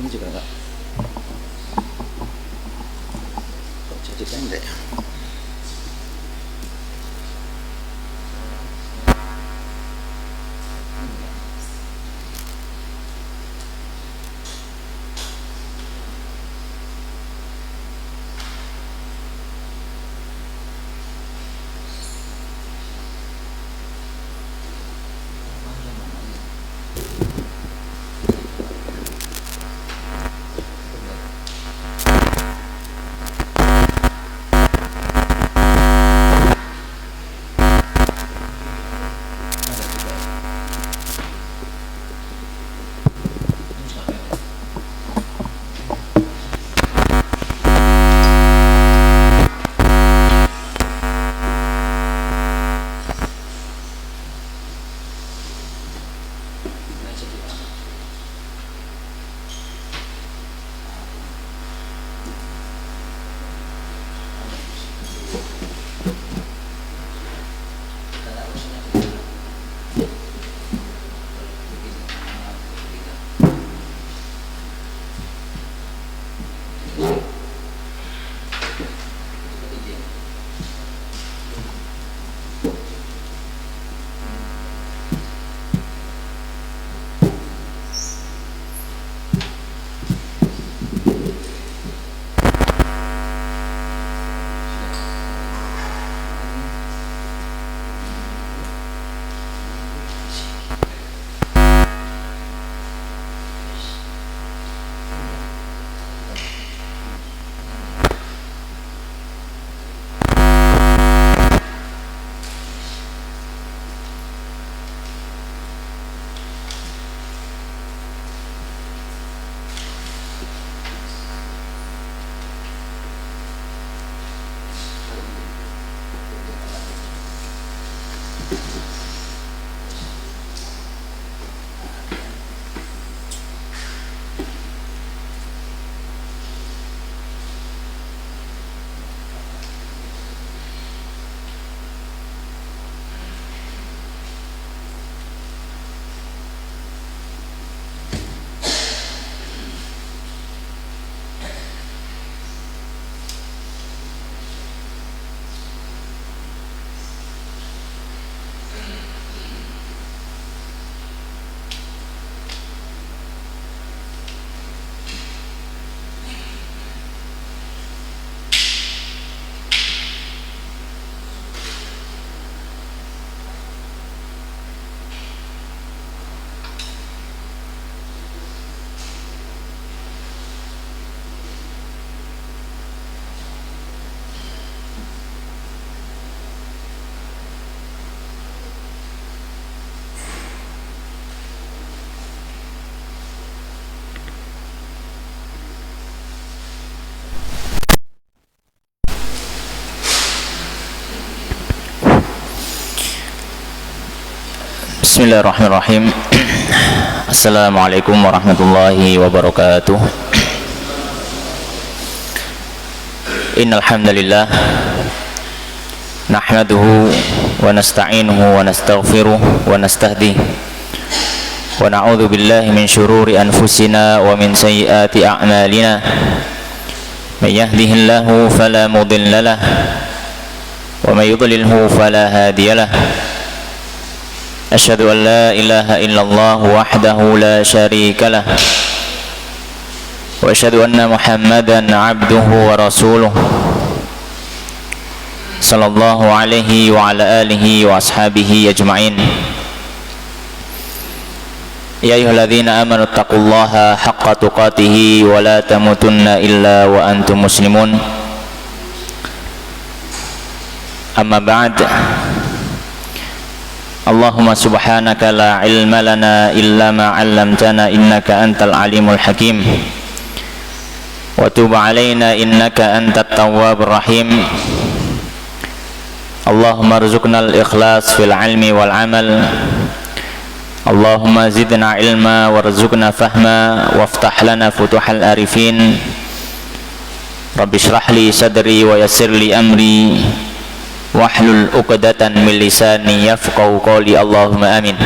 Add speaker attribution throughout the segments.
Speaker 1: Ini juga enggak kok jadi pendek.
Speaker 2: Bismillahirrahmanirrahim. Assalamualaikum warahmatullahi wabarakatuh. Innal hamdalillah nahmaduhu wa nasta'inuhu wa nastaghfiruh wa nastahdihi wa na'udzu billahi min shururi anfusina wa min sayyiati a'malina. May yahdihillahu fala mudilla lahu wa may yudlilhu fala hadiya lahu. Asyhadu an la ilaha illallah wahdahu la syarika lah wa asyhadu anna Muhammadan abduhu wa rasuluh sallallahu alaihi wa ala alihi wa ashabihi ajma'in. Ya ayyuhalladzina amanu taqullaha haqqa tuqatih wa la tamutunna illa wa antum muslimun. Amma ba'd. Allahumma subhanaka la ilma lana illa ma 'allamtana innaka antal alimul hakim wa tub 'alaina innaka antat tawwabur rahim. Allahumma rzuqnal ikhlas fil 'ilmi wal 'amal. Allahumma zidna ilma warzuqna fahma waftah lana futuhal arifin. Rabbi shrah li sadri wa yassir li amri wahlul 'uqdatan min lisani yafqahu qawli. Allahumma amin.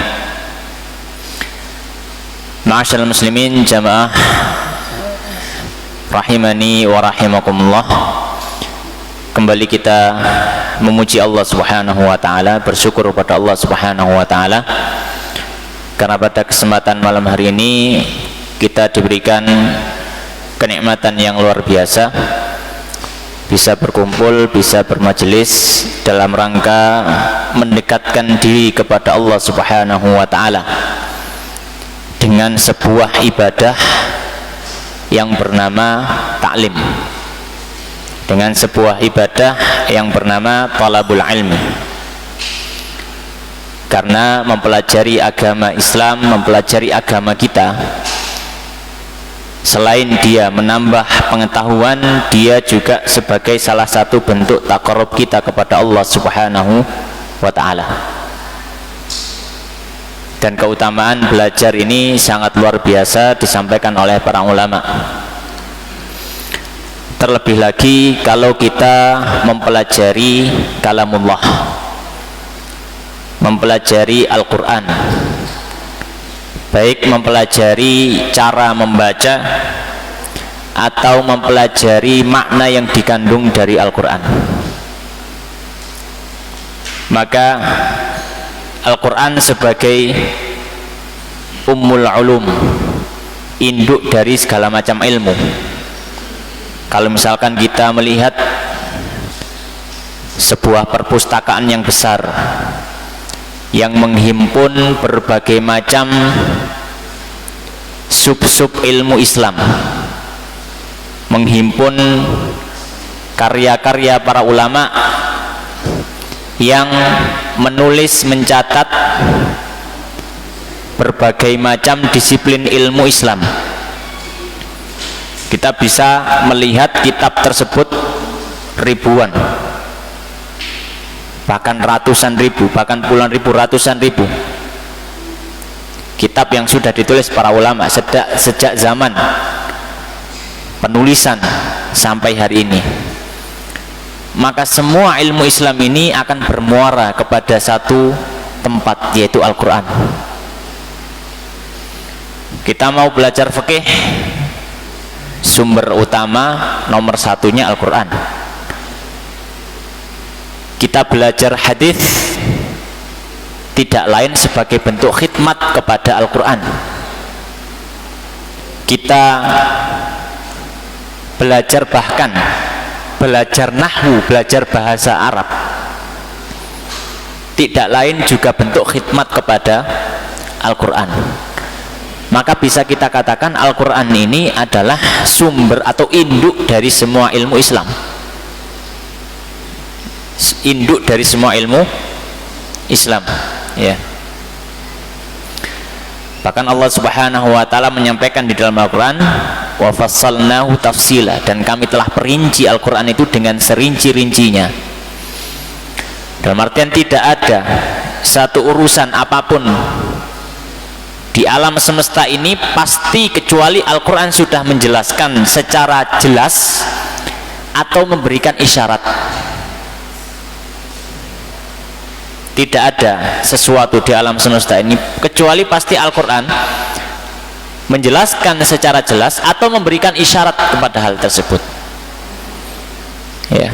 Speaker 2: Ma'asyiral muslimin, jamaah rahimani wa rahimakumullah. Kembali kita memuji Allah Subhanahu wa taala, bersyukur kepada Allah Subhanahu wa taala karena pada kesempatan malam hari ini kita diberikan kenikmatan yang luar biasa, bisa berkumpul, bisa bermajelis dalam rangka mendekatkan diri kepada Allah Subhanahu wa taala dengan sebuah ibadah yang bernama ta'lim, dengan sebuah ibadah yang bernama talabul ilmi. Karena mempelajari agama Islam, mempelajari agama kita, selain dia menambah pengetahuan, dia juga sebagai salah satu bentuk taqarrub kita kepada Allah Subhanahu wa ta'ala. Dan keutamaan belajar ini sangat luar biasa disampaikan oleh para ulama. Terlebih lagi kalau kita mempelajari kalamullah, mempelajari Al-Quran, baik mempelajari cara membaca atau mempelajari makna yang dikandung dari Al-Quran. Maka Al-Quran sebagai ummul ulum, induk dari segala macam ilmu. Kalau misalkan kita melihat sebuah perpustakaan yang besar yang menghimpun berbagai macam sub-sub ilmu Islam, menghimpun karya-karya para ulama yang menulis, mencatat berbagai macam disiplin ilmu Islam, kita bisa melihat kitab tersebut ribuan, bahkan ratusan ribu, bahkan puluhan ribu, ratusan ribu kitab yang sudah ditulis para ulama sejak zaman penulisan sampai hari ini. Maka semua ilmu Islam ini akan bermuara kepada satu tempat, yaitu Al-Quran. Kita mau belajar fikih, sumber utama nomor satunya Al-Quran. Kita belajar hadis, tidak lain sebagai bentuk khidmat kepada Al-Quran. Kita belajar, bahkan belajar nahwu, belajar bahasa Arab, tidak lain juga bentuk khidmat kepada Al-Quran. Maka bisa kita katakan Al-Quran ini adalah sumber atau induk dari semua ilmu Islam, induk dari semua ilmu Islam, ya. Bahkan Allah Subhanahu wa ta'ala menyampaikan di dalam Al-Quran, wa fassalnahu tafsila, dan kami telah perinci Al-Quran itu dengan serinci-rincinya. Dalam artian tidak ada satu urusan apapun di alam semesta ini pasti kecuali Al-Quran sudah menjelaskan secara jelas atau memberikan isyarat. Tidak ada sesuatu di alam semesta ini kecuali pasti Al-Quran menjelaskan secara jelas atau memberikan isyarat kepada hal tersebut, ya.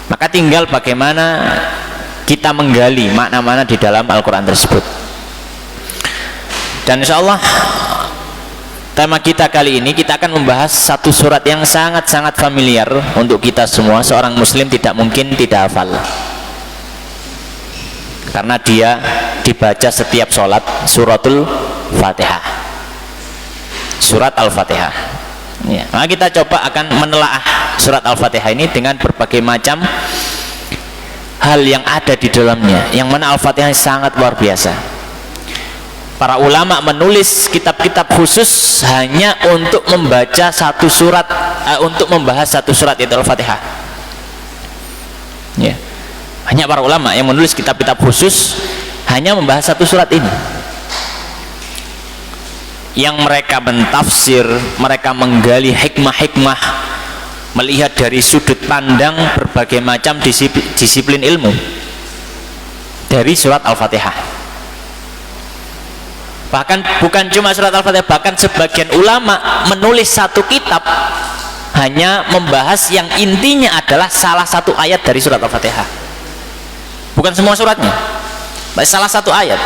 Speaker 2: Maka tinggal bagaimana kita menggali makna-makna di dalam Al-Quran tersebut. Dan insya Allah tema kita kali ini, kita akan membahas satu surat yang sangat-sangat familiar untuk kita semua. Seorang muslim tidak mungkin tidak hafal, karena dia dibaca setiap sholat, suratul Fatihah, surat Al-Fatihah, ya. Maka kita coba akan menelaah surat Al-Fatihah ini dengan berbagai macam hal yang ada di dalamnya, yang mana Al-Fatihah sangat luar biasa. Para ulama menulis kitab-kitab khusus hanya untuk membaca satu surat, untuk membahas satu surat, yaitu Al-Fatihah, ya. Banyak para ulama yang menulis kitab-kitab khusus hanya membahas satu surat ini, yang mereka mentafsir, mereka menggali hikmah-hikmah, melihat dari sudut pandang berbagai macam disiplin ilmu dari surat Al-Fatihah. Bahkan bukan cuma surat Al-Fatihah, bahkan sebagian ulama menulis satu kitab hanya membahas yang intinya adalah salah satu ayat dari surat Al-Fatihah, bukan semua suratnya, salah satu ayat.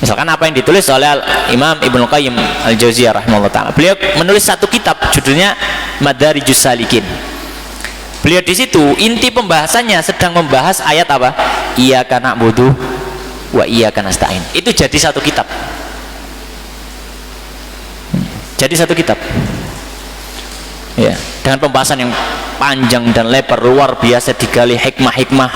Speaker 2: Misalkan apa yang ditulis oleh Imam Ibnu Qayyim Al-Jauziyah rahimahullah ta'ala, beliau menulis satu kitab judulnya Madarijus Salikin. Beliau di situ inti pembahasannya sedang membahas ayat apa? Iyyaka na'budu wa iyyaka nasta'in. Itu jadi satu kitab. Jadi satu kitab. Ya, dengan pembahasan yang panjang dan lebar, luar biasa, digali hikmah-hikmah.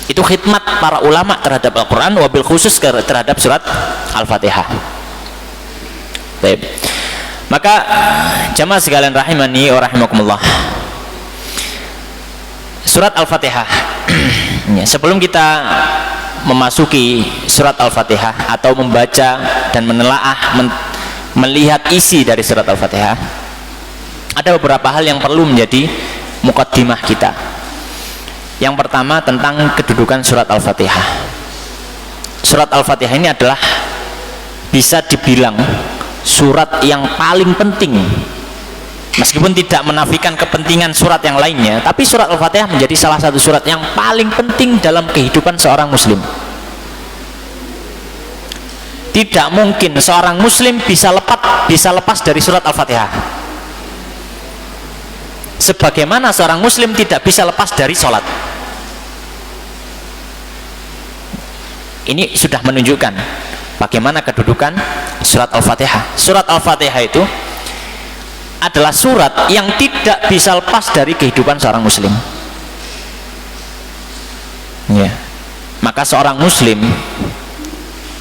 Speaker 2: Itu khidmat para ulama terhadap Al-Quran, wabil khusus terhadap surat Al-Fatihah. Baik. Maka jamaah sekalian rahimani wa rahimakumullah, surat Al-Fatihah ya, sebelum kita memasuki surat Al-Fatihah atau membaca dan menelaah melihat isi dari surat Al-Fatihah, ada beberapa hal yang perlu menjadi muqaddimah kita. Yang pertama tentang kedudukan surat Al-Fatihah. Surat Al-Fatihah ini adalah bisa dibilang surat yang paling penting, meskipun tidak menafikan kepentingan surat yang lainnya, tapi surat Al-Fatihah menjadi salah satu surat yang paling penting dalam kehidupan seorang muslim. Tidak mungkin seorang muslim bisa lepas dari surat Al-Fatihah, sebagaimana seorang muslim tidak bisa lepas dari sholat. Ini sudah menunjukkan bagaimana kedudukan surat Al-Fatihah. Surat Al-Fatihah itu adalah surat yang tidak bisa lepas dari kehidupan seorang muslim ya. Maka seorang muslim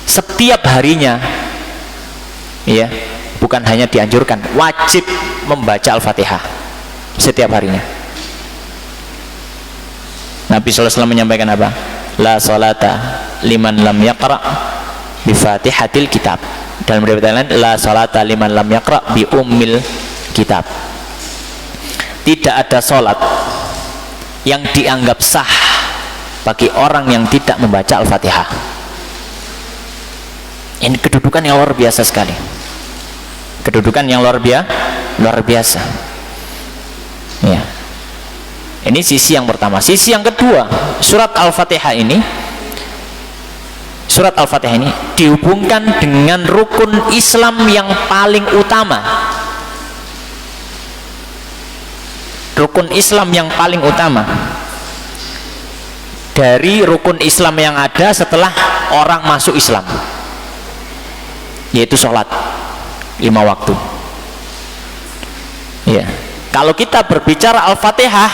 Speaker 2: setiap harinya ya, bukan hanya dianjurkan, wajib membaca Al-Fatihah setiap harinya. Nabi SAW menyampaikan apa? La salata liman lam yaqra bi fatihatil kitab. Dalam riwayat lain, la salata liman lam yaqra bi ummil kitab. Tidak ada salat yang dianggap sah bagi orang yang tidak membaca Al-Fatihah. Ini kedudukan yang luar biasa sekali. Kedudukan yang luar biasa. Ya. Ini sisi yang pertama. Sisi yang kedua, surat Al-Fatihah ini dihubungkan dengan rukun Islam yang paling utama. Rukun Islam yang paling utama dari rukun Islam yang ada setelah orang masuk Islam, yaitu sholat 5 waktu ya. Kalau kita berbicara Al-Fatihah,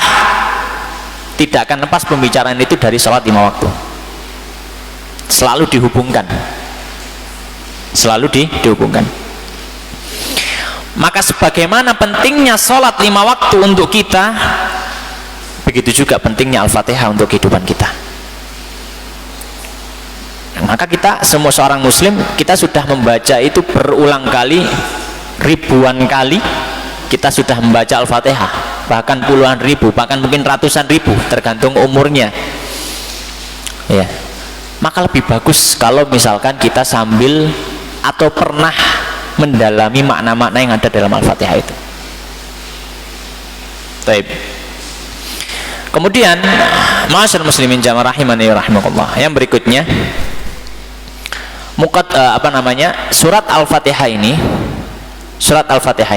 Speaker 2: tidak akan lepas pembicaraan itu dari sholat 5 waktu. Selalu dihubungkan. Maka sebagaimana pentingnya sholat 5 waktu untuk kita, begitu juga pentingnya Al-Fatihah untuk kehidupan kita. Maka kita, semua seorang muslim, kita sudah membaca itu berulang kali, ribuan kali kita sudah membaca Al-Fatihah, bahkan puluhan ribu, bahkan mungkin ratusan ribu, tergantung umurnya ya. Maka lebih bagus kalau misalkan kita sambil atau pernah mendalami makna-makna yang ada dalam Al-Fatihah itu. Baik. Kemudian ma'asyiral muslimin jamaah rahimani wa rahimakumullah, yang berikutnya surat Al-Fatihah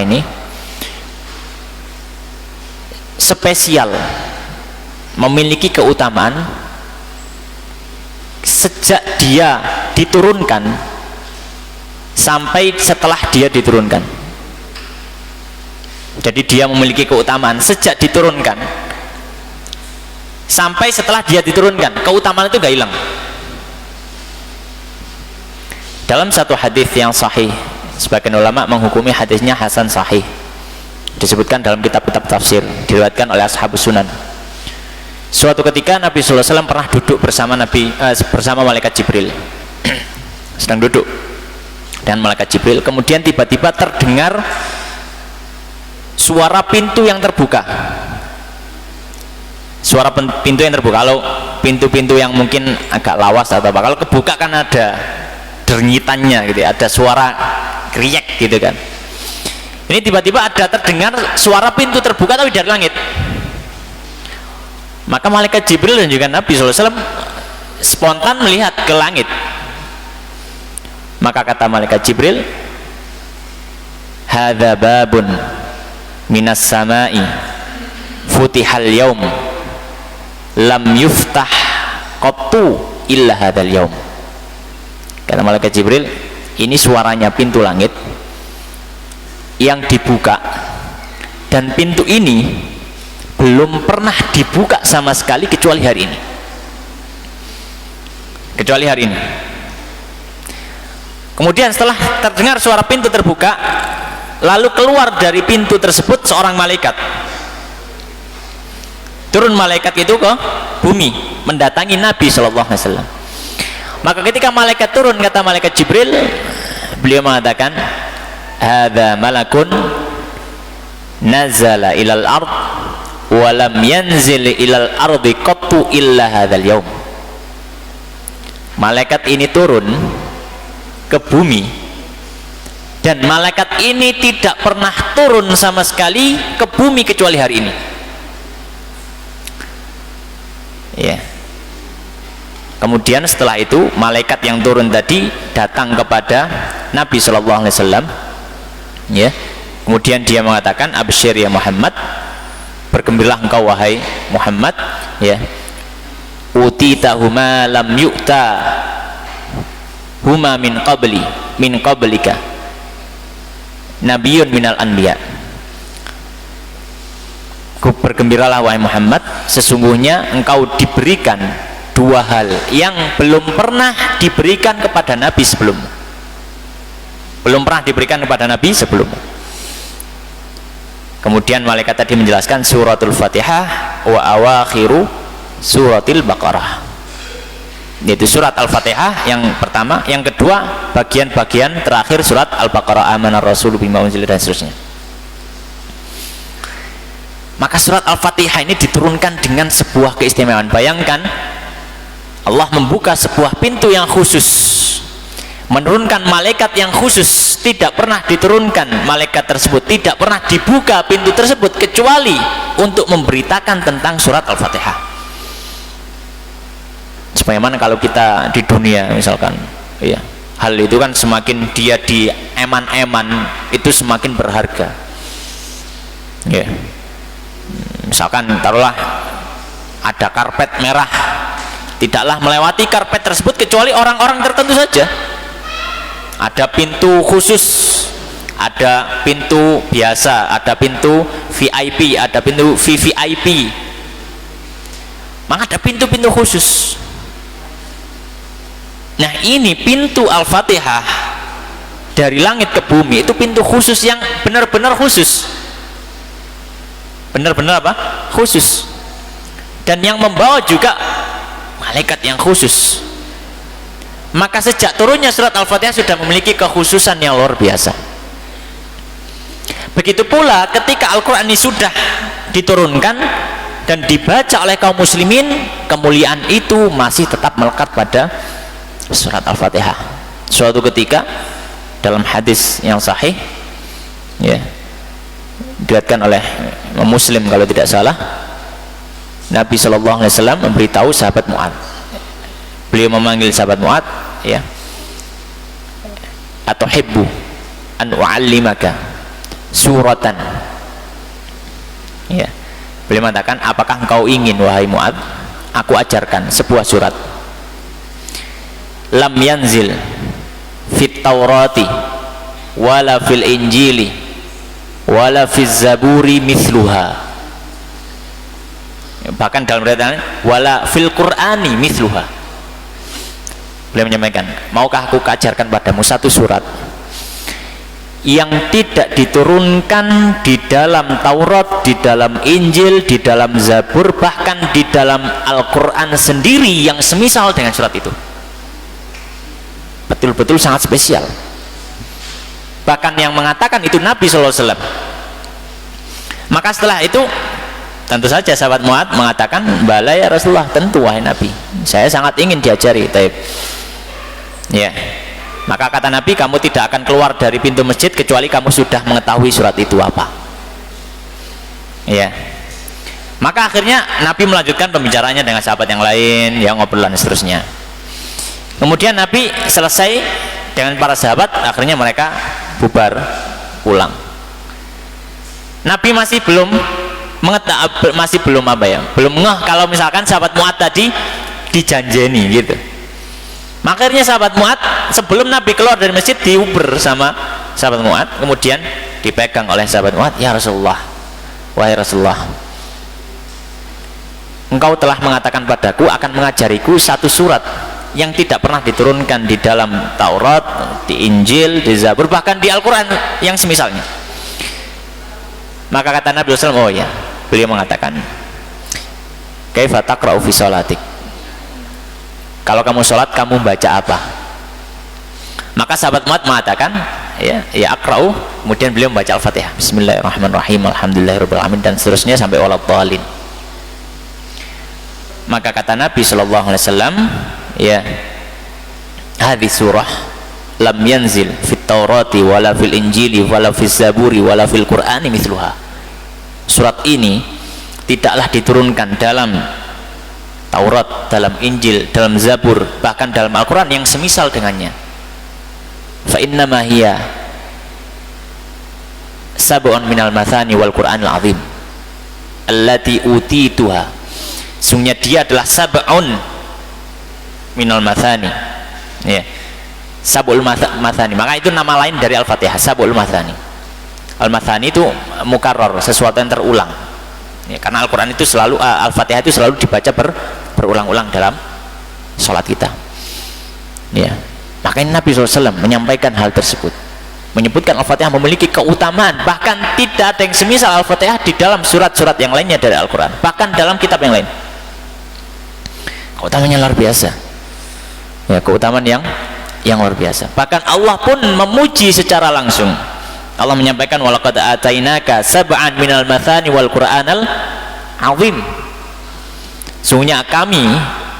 Speaker 2: ini spesial, memiliki keutamaan sejak dia diturunkan sampai setelah dia diturunkan. Jadi dia memiliki keutamaan sejak diturunkan sampai setelah dia diturunkan. Keutamaan itu gak hilang. Dalam satu hadis yang sahih, sebagian ulama menghukumi hadisnya hasan sahih, disebutkan dalam kitab-kitab tafsir, diriwayatkan oleh ashabus sunan. Suatu ketika Nabi SAW pernah duduk bersama malaikat Jibril sedang duduk dengan malaikat Jibril, kemudian tiba-tiba terdengar suara pintu yang terbuka. Suara pintu yang terbuka. Kalau pintu-pintu yang mungkin agak lawas atau apa, kalau kebuka kan ada dernyitannya gitu, ada suara kriek gitu kan. Ini tiba-tiba ada terdengar suara pintu terbuka tapi dari langit. Maka malaikat Jibril dan juga Nabi SAW spontan melihat ke langit. Maka kata malaikat Jibril, hadza babun minas samai futihal yaum lam yuftah qattu illa hadzal yaum. Kata malaikat Jibril, ini suaranya pintu langit yang dibuka, dan pintu ini belum pernah dibuka sama sekali kecuali hari ini. Kecuali hari ini. Kemudian setelah terdengar suara pintu terbuka, lalu keluar dari pintu tersebut seorang malaikat. Turun malaikat itu ke bumi mendatangi Nabi SAW. Maka ketika malaikat turun, kata malaikat Jibril, beliau mengatakan, hadza malakun nazala ilal ard wa lam yanzil ilal ardi qattu illa hadzal yaum. Malaikat ini turun ke bumi, dan malaikat ini tidak pernah turun sama sekali ke bumi kecuali hari ini. Ya. Kemudian setelah itu malaikat yang turun tadi datang kepada Nabi Shallallahu Alaihi Wasallam. Ya. Kemudian dia mengatakan, absyir ya Muhammad, bergembiralah engkau wahai Muhammad, ya. Utitahuma lam yu'ta huma min qablika nabiyun minal anbiya. Bergembiralah wahai Muhammad, sesungguhnya engkau diberikan dua hal yang belum pernah diberikan kepada Nabi sebelummu. Belum pernah diberikan kepada Nabi sebelummu. Kemudian malaikat tadi menjelaskan suratul Fatihah wa awakhiru suratil Baqarah, yaitu surat Al-Fatihah yang pertama, yang kedua bagian-bagian terakhir surat Al-Baqarah, amanar rasulu bima unzila, dan seterusnya. Maka surat Al-Fatihah ini diturunkan dengan sebuah keistimewaan. Bayangkan Allah membuka sebuah pintu yang khusus, menurunkan malaikat yang khusus. Tidak pernah diturunkan malaikat tersebut, tidak pernah dibuka pintu tersebut kecuali untuk memberitakan tentang surat Al-Fatihah. Sebagaimana kalau kita di dunia misalkan, ya, hal itu kan semakin dia di eman-eman itu semakin berharga. Ya. Misalkan taruhlah ada karpet merah, tidaklah melewati karpet tersebut kecuali orang-orang tertentu saja. Ada pintu khusus, ada pintu biasa, ada pintu VIP, ada pintu VVIP. Maka ada pintu-pintu khusus. Nah, ini pintu Al-Fatihah dari langit ke bumi itu pintu khusus yang benar-benar khusus. Benar-benar apa? Khusus. Dan yang membawa juga malaikat yang khusus. Maka sejak turunnya surat Al-Fatihah sudah memiliki kekhususan yang luar biasa. Begitu pula ketika Al-Quran ini sudah diturunkan dan dibaca oleh kaum muslimin, kemuliaan itu masih tetap melekat pada surat Al-Fatihah. Suatu ketika dalam hadis yang sahih, ya, diriwayatkan oleh Muslim kalau tidak salah, Nabi Shallallahu Alaihi Wasallam memberitahu sahabat Mu'adz. Beliau memanggil sahabat Mu'adz, ya, atuhibbu an u'allimaka suratan, ya. Beliau mengatakan, apakah engkau ingin wahai Mu'adz aku ajarkan sebuah surat, lam yanzil fit taurati wala fil injili wala fiz zaburi mithluha, bahkan dalam riwayat wala fil qur'ani mithluha. Beliau menyampaikan, maukah aku ajarkan padamu satu surat yang tidak diturunkan di dalam Taurat, di dalam Injil, di dalam Zabur, bahkan di dalam Al-Quran sendiri yang semisal dengan surat itu. Betul-betul sangat spesial. Bahkan yang mengatakan itu Nabi SAW. Maka setelah itu tentu saja sahabat Mu'adz mengatakan, bala ya Rasulullah, tentu wahai Nabi, saya sangat ingin diajari. Taib, ya. Maka kata Nabi, kamu tidak akan keluar dari pintu masjid kecuali kamu sudah mengetahui surat itu apa. Ya. Maka akhirnya Nabi melanjutkan pembicaraannya dengan sahabat yang lain, yang ngobrolan seterusnya. Kemudian Nabi selesai dengan para sahabat, akhirnya mereka bubar pulang. Nabi masih belum belum ngeh kalau misalkan sahabat Mu'ad tadi dijanjeni gitu. Makanya sahabat Mu'ad sebelum Nabi keluar dari masjid diuber sama sahabat Mu'ad, kemudian dipegang oleh sahabat Mu'ad, ya Rasulullah, wahai Rasulullah, engkau telah mengatakan padaku akan mengajariku satu surat yang tidak pernah diturunkan di dalam Taurat, di Injil, di Zabur, bahkan di Al-Quran yang semisalnya. Maka kata Nabi SAW, oh ya, beliau mengatakan, kaifa taqra'u fi sholatik, kalau kamu sholat kamu baca apa? Maka sahabat Mu'ad mengatakan, ya aqra'u, kemudian beliau membaca Al-Fatihah, Bismillahirrahmanirrahim, Alhamdulillahirabbil alamin, dan seterusnya sampai waladhdallin. Maka kata Nabi SAW, ya, hadhihi surah lam yanzil fit Taurati wala fil Injili wala fil Zaburi wala fil Qur'ani mithluha. Surat ini tidaklah diturunkan dalam Taurat, dalam Injil, dalam Zabur, bahkan dalam Al-Quran yang semisal dengannya. Fa innama hiya sab'un minal mathani wal Qur'anil azim allati utituha. Sungguhnya dia adalah sab'un minal mathani, ya, sab'ul mathani. Maka itu nama lain dari Al-Fatihah, sab'ul mathani. Al-mathani itu mukarrar, sesuatu yang terulang, ya, karena Al-Quran itu selalu, Al-Fatihah itu selalu dibaca berulang-ulang dalam sholat kita, ya. Makanya Nabi SAW menyampaikan hal tersebut, menyebutkan Al-Fatihah memiliki keutamaan, bahkan tidak ada yang semisal Al-Fatihah di dalam surat-surat yang lainnya dari Al-Quran, bahkan dalam kitab yang lain. Keutamanya luar biasa, ya, keutamaan yang luar biasa. Bahkan Allah pun memuji secara langsung. Allah menyampaikan, walaqad atainaka sab'an minal mathani wal Qur'anal azim. Sungguhnya kami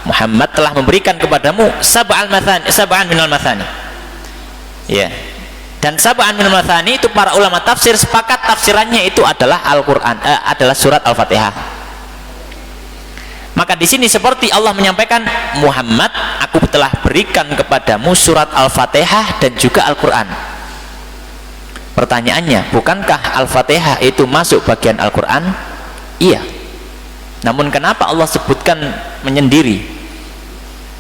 Speaker 2: Muhammad telah memberikan kepadamu sab'an minal mathani, ya. Dan sab'an minal mathani itu para ulama tafsir sepakat tafsirannya itu adalah Al-Qur'an, adalah surat Al-Fatihah. Maka di sini seperti Allah menyampaikan, Muhammad, aku telah berikan kepadamu surat Al-Fatihah dan juga Al-Quran. Pertanyaannya, bukankah Al-Fatihah itu masuk bagian Al-Quran? Iya. Namun kenapa Allah sebutkan menyendiri,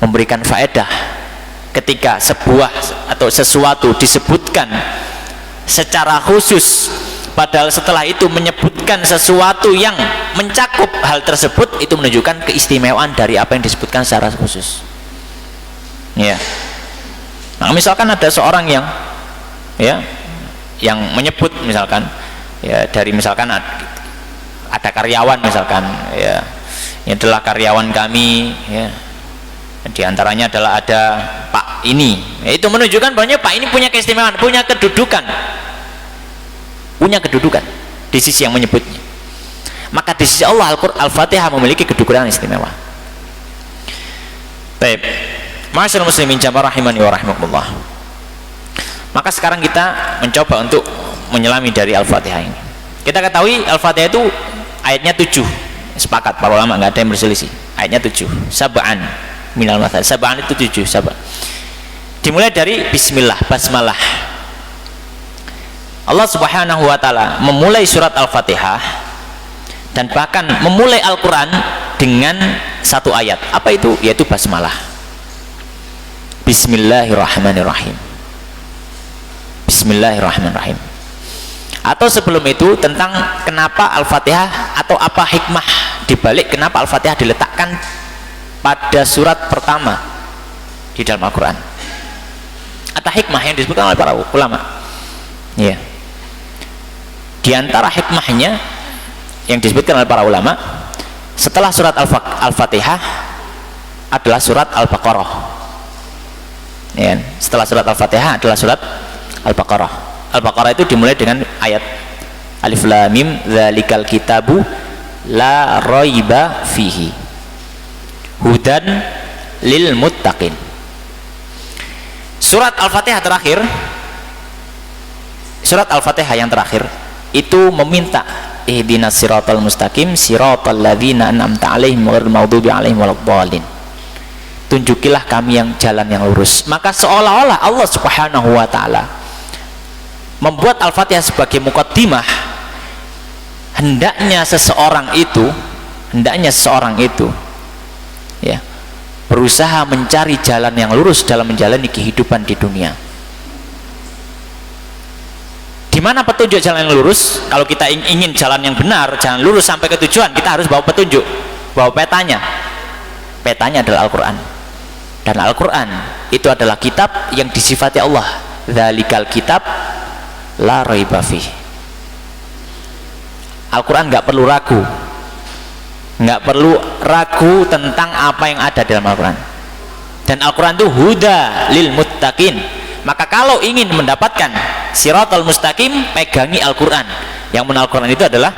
Speaker 2: memberikan faedah ketika sebuah atau sesuatu disebutkan secara khusus, padahal setelah itu menyebutkan sesuatu yang mencakup hal tersebut, itu menunjukkan keistimewaan dari apa yang disebutkan secara khusus, ya. Nah, misalkan ada seorang yang, ya, yang menyebut misalkan, ya, dari misalkan ada karyawan misalkan, ya, ini adalah karyawan kami, ya, di antaranya adalah ada Pak ini, ya, itu menunjukkan bahwa Pak ini punya keistimewaan, punya kedudukan di sisi yang menyebutnya. Maka di sisi Allah Al-Fatihah memiliki kedudukan istimewa. Baik, ma'asyiral muslimin jamaah rahimani wa rahimakumullah. Maka sekarang kita mencoba untuk menyelami dari Al-Fatihah ini. Kita ketahui Al-Fatihah itu ayatnya 7, sepakat para ulama, nggak ada yang berselisih. Ayatnya 7, sab'an minal mathani, sab'an itu 7, sab'an. Dimulai dari bismillah, basmalah. Allah Subhanahu wa taala memulai surat Al-Fatihah dan bahkan memulai Al-Quran dengan satu ayat. Apa itu? Yaitu basmalah. Bismillahirrahmanirrahim. Bismillahirrahmanirrahim. Atau sebelum itu tentang kenapa Al-Fatihah, atau apa hikmah dibalik kenapa Al-Fatihah diletakkan pada surat pertama di dalam Al-Quran. Atau hikmah yang disebutkan oleh para ulama, ya. Di antara hikmahnya yang disebutkan oleh para ulama, setelah surat Al-Fatihah adalah surat Al-Baqarah, ya. Setelah surat Al-Fatihah adalah surat Al-Baqarah. Al-Baqarah itu dimulai dengan ayat Alif Lam Mim dzalikal kitabu la raiba fihi hudan lil muttaqin. surat Al-Fatihah terakhir, surat Al-Fatihah yang terakhir itu meminta ihdinas siratal mustaqim siratal ladzina an'amta 'alaihim ghairil maghdubi 'alaihim waladdallin. Tunjukilah kami yang jalan yang lurus. Maka seolah-olah Allah Subhanahu wa taala membuat Al-Fatihah sebagai muqaddimah. Hendaknya seseorang itu ya, berusaha mencari jalan yang lurus dalam menjalani kehidupan di dunia. Di mana petunjuk jalan yang lurus? Kalau kita ingin jalan yang benar, jalan lurus sampai ke tujuan, kita harus bawa petunjuk, bawa petanya. Petanya adalah Al-Quran. Dan Al-Quran itu adalah kitab yang disifati Allah. Dzalikal kitab la raiba fih. Al-Quran nggak perlu ragu tentang apa yang ada dalam Al-Quran. Dan Al-Quran itu huda lil muttaqin. Maka kalau ingin mendapatkan siratal mustaqim, pegangi Al-Quran. Yang mana Al-Quran itu adalah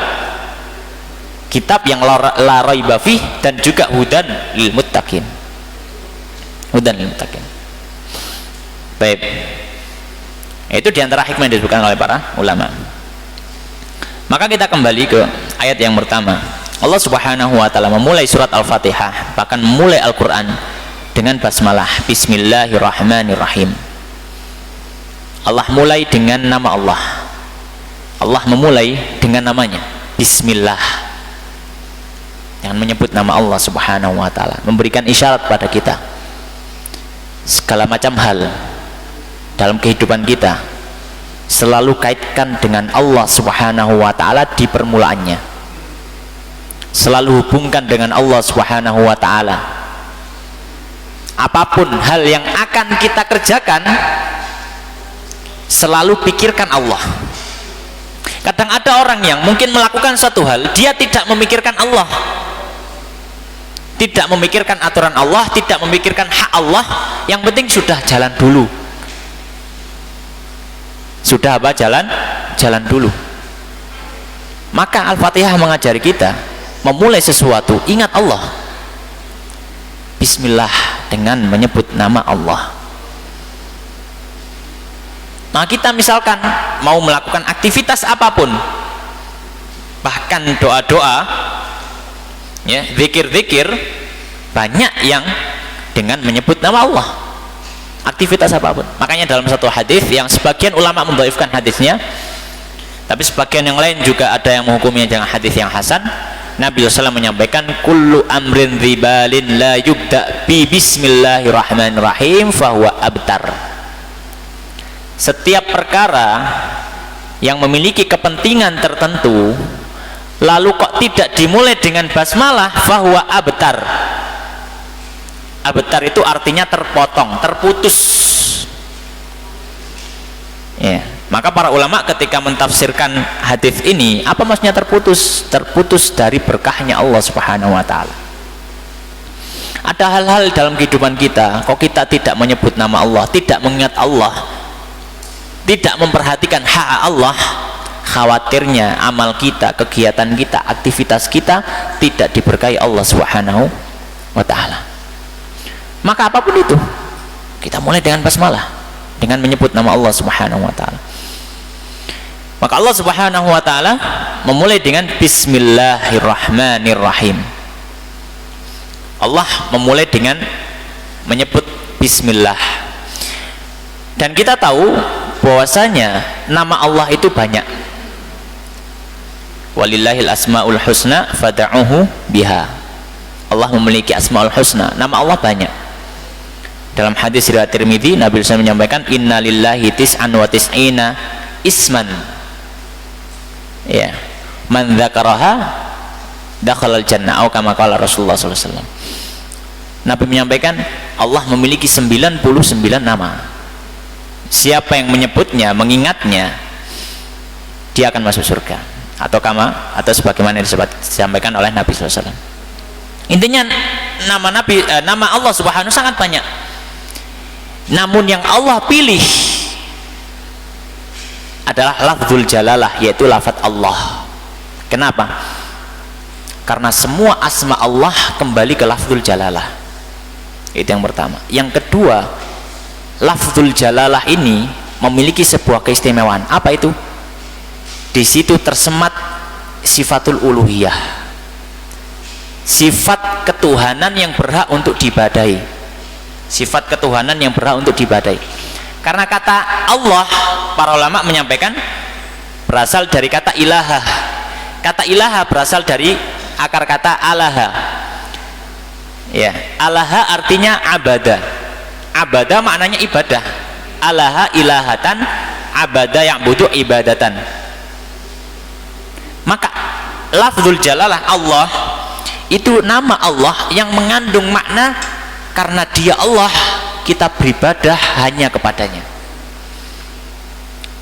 Speaker 2: kitab yang la raiba fih dan juga hudan lil muttaqin. Hudan lil muttaqin. Baik. Itu diantara hikmah yang disebutkan oleh para ulama. Maka kita kembali ke ayat yang pertama. Allah Subhanahu wa taala memulai surat Al-Fatihah, bahkan memulai Al-Qur'an dengan basmalah, bismillahirrahmanirrahim. Allah mulai dengan nama Allah. Allah memulai dengan namanya, bismillah. Dengan menyebut nama Allah Subhanahu wa taala, memberikan isyarat pada kita segala macam hal dalam kehidupan kita selalu kaitkan dengan Allah Subhanahu wa taala di permulaannya. Selalu hubungkan dengan Allah Subhanahu wa taala. Apapun hal yang akan kita kerjakan, selalu pikirkan Allah. Kadang ada orang yang mungkin melakukan suatu hal, dia tidak memikirkan Allah, tidak memikirkan aturan Allah, tidak memikirkan hak Allah. Yang penting sudah jalan dulu. Sudah apa? Jalan dulu. Maka Al-Fatihah mengajari kita memulai sesuatu, ingat Allah. Bismillah, dengan menyebut nama Allah. Nah, kita misalkan mau melakukan aktivitas apapun, bahkan doa-doa, ya, zikir-zikir, banyak yang dengan menyebut nama Allah. Aktivitas apapun. Makanya dalam satu hadis yang sebagian ulama mendhaifkan hadisnya, tapi sebagian yang lain juga ada yang menghukumnya dengan hadis yang hasan. Nabi SAW menyampaikan, kullu amrin ribalin la yubda bi bismillahirrahmanirrahim fahuwa abtar. Setiap perkara yang memiliki kepentingan tertentu lalu kok tidak dimulai dengan basmalah, fahuwa abtar. Abtar itu artinya terpotong, terputus. Ya, maka para ulama ketika mentafsirkan hadis ini, apa maksudnya terputus? Terputus dari berkahnya Allah Subhanahu wa taala. Ada hal-hal dalam kehidupan kita, kok kita tidak menyebut nama Allah, tidak mengingat Allah, tidak memperhatikan hak Allah, khawatirnya amal kita, kegiatan kita, aktivitas kita tidak diberkahi Allah Subhanahu wa taala. Maka apapun itu, kita mulai dengan basmalah, dengan menyebut nama Allah Subhanahu wa taala. Maka Allah Subhanahu wa taala memulai dengan bismillahirrahmanirrahim. Allah memulai dengan menyebut bismillah. Dan kita tahu bahwasanya nama Allah itu banyak. Walillahil asmaul husna fad'uhu biha. Allah memiliki asmaul husna, nama Allah banyak. Dalam hadis riwayat Tirmidzi, Nabi SAW menyampaikan, inna lillahi tis'an wa tis'ina isman, ya, man dzakaraha dakhalal jannah, atau kama qala Rasulullah SAW. Nabi menyampaikan Allah memiliki 99 nama. Siapa yang menyebutnya, mengingatnya, dia akan masuk surga. Atau sebagaimana disampaikan oleh Nabi SAW. Intinya nama Allah Subhanahu sangat banyak. Namun yang Allah pilih adalah lafzul jalalah, yaitu lafaz Allah. Kenapa? Karena semua asma Allah kembali ke lafzul jalalah. Itu yang pertama. Yang kedua, lafzul jalalah ini memiliki sebuah keistimewaan. Apa itu? Di situ tersemat sifatul uluhiyah, sifat ketuhanan yang berhak untuk diibadahi, sifat ketuhanan yang berhak untuk diibadahi. Karena kata Allah, para ulama menyampaikan berasal dari kata ilaha. Kata ilaha berasal dari akar kata alaha. Ya, alaha artinya abada. Abada maknanya ibadah. Alaha ilahatan, abada yang butuh ibadatan. Maka lafzul jalalah Allah itu nama Allah yang mengandung makna karena Dia Allah, kita beribadah hanya kepadanya.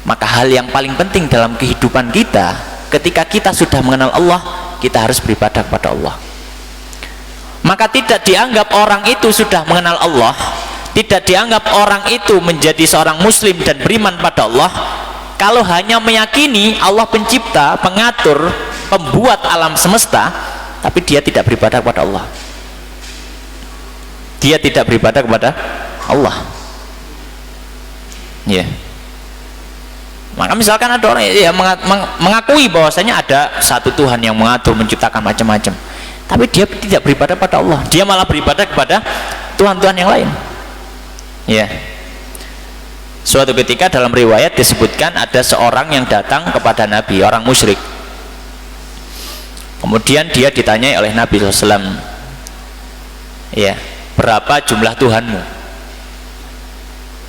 Speaker 2: Maka hal yang paling penting dalam kehidupan kita, ketika kita sudah mengenal Allah, kita harus beribadah kepada Allah. Maka tidak dianggap orang itu sudah mengenal Allah, tidak dianggap orang itu menjadi seorang muslim dan beriman pada Allah kalau hanya meyakini Allah pencipta, pengatur, pembuat alam semesta, tapi dia tidak beribadah kepada Allah. Dia tidak beribadah kepada Allah. Ya. Maka misalkan ada orang yang mengakui bahwasanya ada satu Tuhan yang mengatur, menciptakan macam-macam, tapi dia tidak beribadah pada Allah, dia malah beribadah kepada Tuhan-Tuhan yang lain. Ya. Suatu ketika dalam riwayat disebutkan ada seorang yang datang kepada Nabi, orang musyrik. Kemudian dia ditanyai oleh Nabi SAW, ya, berapa jumlah Tuhanmu?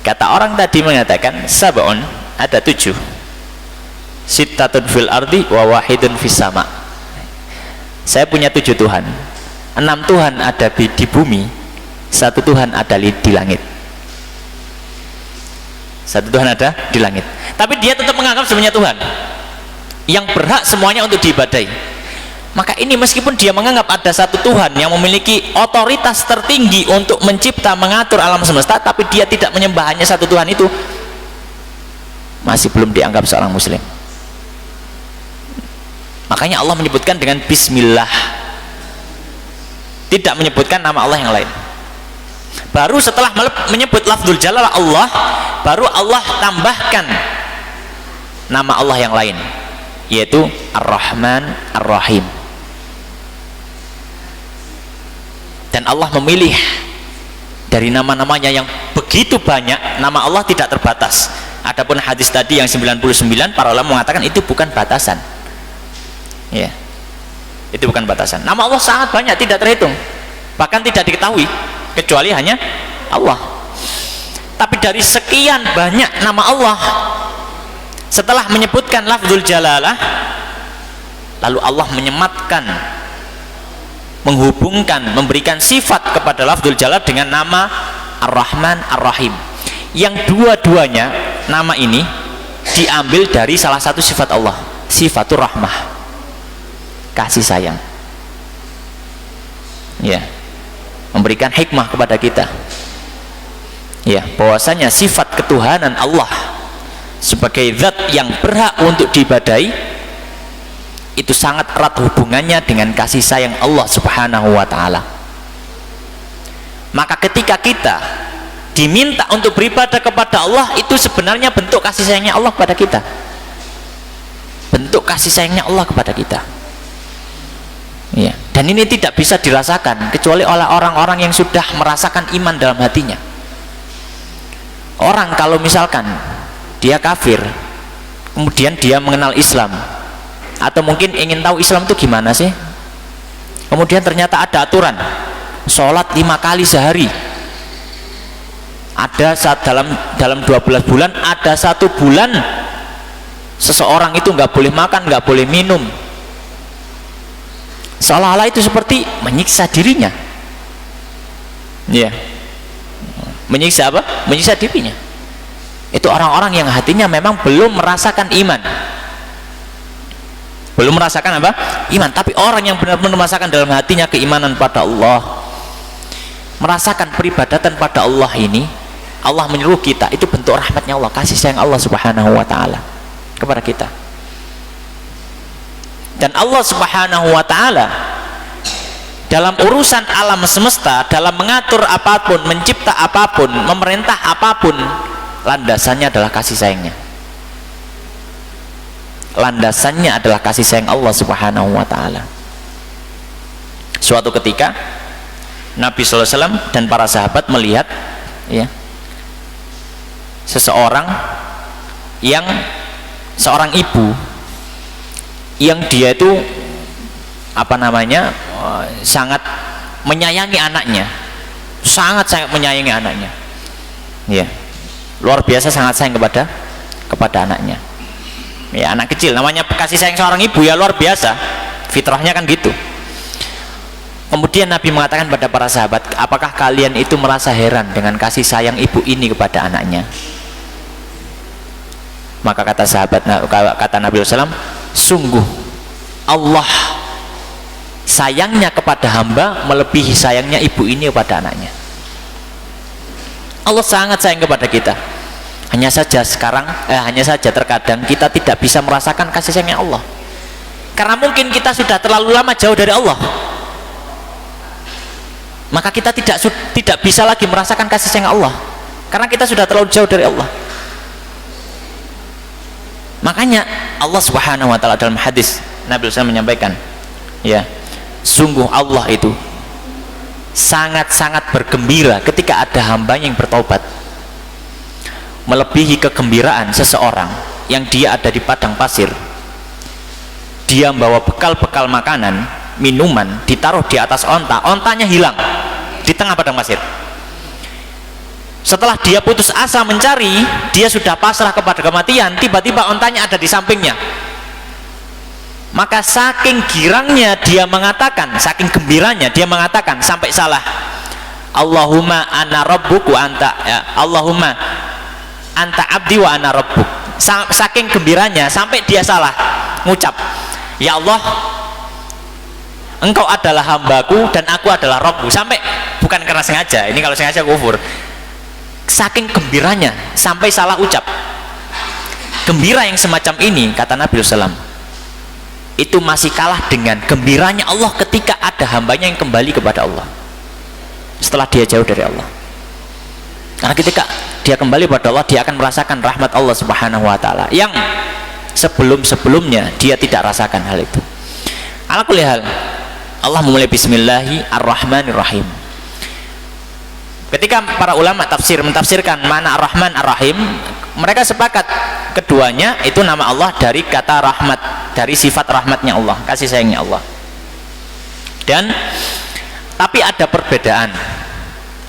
Speaker 2: Kata orang tadi mengatakan, sab'un, ada 7, sittatun fil ardi wa wahidun fis sama. Saya punya 7 Tuhan, 6 Tuhan ada di bumi, 1 Tuhan ada di langit. 1 Tuhan ada di langit. Tapi dia tetap menganggap semuanya Tuhan yang berhak semuanya untuk diibadahi. Maka ini meskipun dia menganggap ada 1 Tuhan yang memiliki otoritas tertinggi untuk mencipta, mengatur alam semesta, tapi dia tidak menyembah hanya 1 Tuhan itu, masih belum dianggap seorang muslim. Makanya Allah menyebutkan dengan bismillah, tidak menyebutkan nama Allah yang lain. Baru setelah menyebut lafzul jalalah Allah, baru Allah tambahkan nama Allah yang lain, yaitu Ar-Rahman Ar-Rahim. Dan Allah memilih dari nama-namanya yang begitu banyak, nama Allah tidak terbatas. Adapun hadis tadi yang 99, para ulama mengatakan itu bukan batasan. Ya, itu bukan batasan. Nama Allah sangat banyak, tidak terhitung, bahkan tidak diketahui kecuali hanya Allah. Tapi dari sekian banyak nama Allah, setelah menyebutkan lafzul jalalah, lalu Allah menyematkan, menghubungkan, memberikan sifat kepada lafzul jalalah dengan nama Ar-Rahman Ar-Rahim, yang dua-duanya nama ini diambil dari salah satu sifat Allah, sifatur rahmah, kasih sayang. Ya, memberikan hikmah kepada kita, ya, bahwasanya sifat ketuhanan Allah sebagai zat yang berhak untuk diibadahi itu sangat erat hubungannya dengan kasih sayang Allah Subhanahu wa ta'ala. Maka ketika kita diminta untuk beribadah kepada Allah, itu sebenarnya bentuk kasih sayangnya Allah kepada kita, bentuk kasih sayangnya Allah kepada kita. Ya. Dan ini tidak bisa dirasakan kecuali oleh orang-orang yang sudah merasakan iman dalam hatinya. Orang kalau misalkan dia kafir, kemudian dia mengenal Islam, atau mungkin ingin tahu Islam itu gimana sih, kemudian ternyata ada aturan sholat 5 kali sehari, ada saat dalam 12 bulan ada 1 bulan seseorang itu nggak boleh makan, nggak boleh minum, seolah-olah itu seperti menyiksa dirinya. Ya, menyiksa apa? Menyiksa dirinya. Itu orang-orang yang hatinya memang belum merasakan iman, belum merasakan apa? Iman. Tapi orang yang benar-benar merasakan dalam hatinya keimanan pada Allah, merasakan peribadatan pada Allah ini, Allah menyuruh kita, itu bentuk rahmatnya Allah, kasih sayang Allah Subhanahu wa ta'ala kepada kita. Dan Allah Subhanahu wa ta'ala dalam urusan alam semesta, dalam mengatur apapun, mencipta apapun, memerintah apapun, landasannya adalah kasih sayangnya. Landasannya adalah kasih sayang Allah Subhanahu wa ta'ala. Suatu ketika Nabi SAW dan para sahabat melihat ya, seorang ibu yang dia itu sangat menyayangi anaknya, sangat menyayangi anaknya, ya, luar biasa sangat sayang kepada anaknya. Ya, anak kecil, namanya kasih sayang seorang ibu ya luar biasa, fitrahnya kan gitu. Kemudian Nabi mengatakan pada para sahabat, apakah kalian itu merasa heran dengan kasih sayang ibu ini kepada anaknya? Maka kata Nabi SAW, sungguh Allah sayangnya kepada hamba melebihi sayangnya ibu ini kepada anaknya. Allah sangat sayang kepada kita. Hanya saja terkadang kita tidak bisa merasakan kasih sayangnya Allah, karena mungkin kita sudah terlalu lama jauh dari Allah, maka kita tidak bisa lagi merasakan kasih sayang Allah karena kita sudah terlalu jauh dari Allah. Makanya Allah Subhanahu wa ta'ala dalam hadis Nabi SAW menyampaikan, ya, sungguh Allah itu sangat-sangat bergembira ketika ada hambanya yang bertaubat, melebihi kegembiraan seseorang yang dia ada di padang pasir, dia membawa bekal-bekal makanan, minuman, ditaruh di atas ontanya hilang di tengah padang pasir. Setelah dia putus asa mencari, dia sudah pasrah kepada kematian, tiba-tiba ontanya ada di sampingnya. Maka saking girangnya dia mengatakan, saking gembiranya dia mengatakan sampai salah, Allahumma ana rabbuk wa anta, ya, Allahumma anta abdi wa ana rabbuk. Saking gembiranya sampai dia salah ngucap, ya Allah, engkau adalah hambaku dan aku adalah Rabbku. Sampai bukan karena sengaja, ini kalau sengaja kufur. Saking gembiranya sampai salah ucap. Gembira yang semacam ini, kata Nabi SAW, itu masih kalah dengan gembiranya Allah ketika ada hambanya yang kembali kepada Allah setelah dia jauh dari Allah. Karena ketika dia kembali kepada Allah, dia akan merasakan rahmat Allah Subhanahu wa ta'ala yang sebelum-sebelumnya dia tidak rasakan hal itu. Ala kulli hal, Allah memulai Bismillahirrahmanirrahim. Ketika para ulama mentafsirkan mana Ar-Rahman Ar-Rahim, mereka sepakat keduanya itu nama Allah dari kata rahmat, dari sifat rahmatnya Allah, kasih sayangnya Allah. Dan tapi ada perbedaan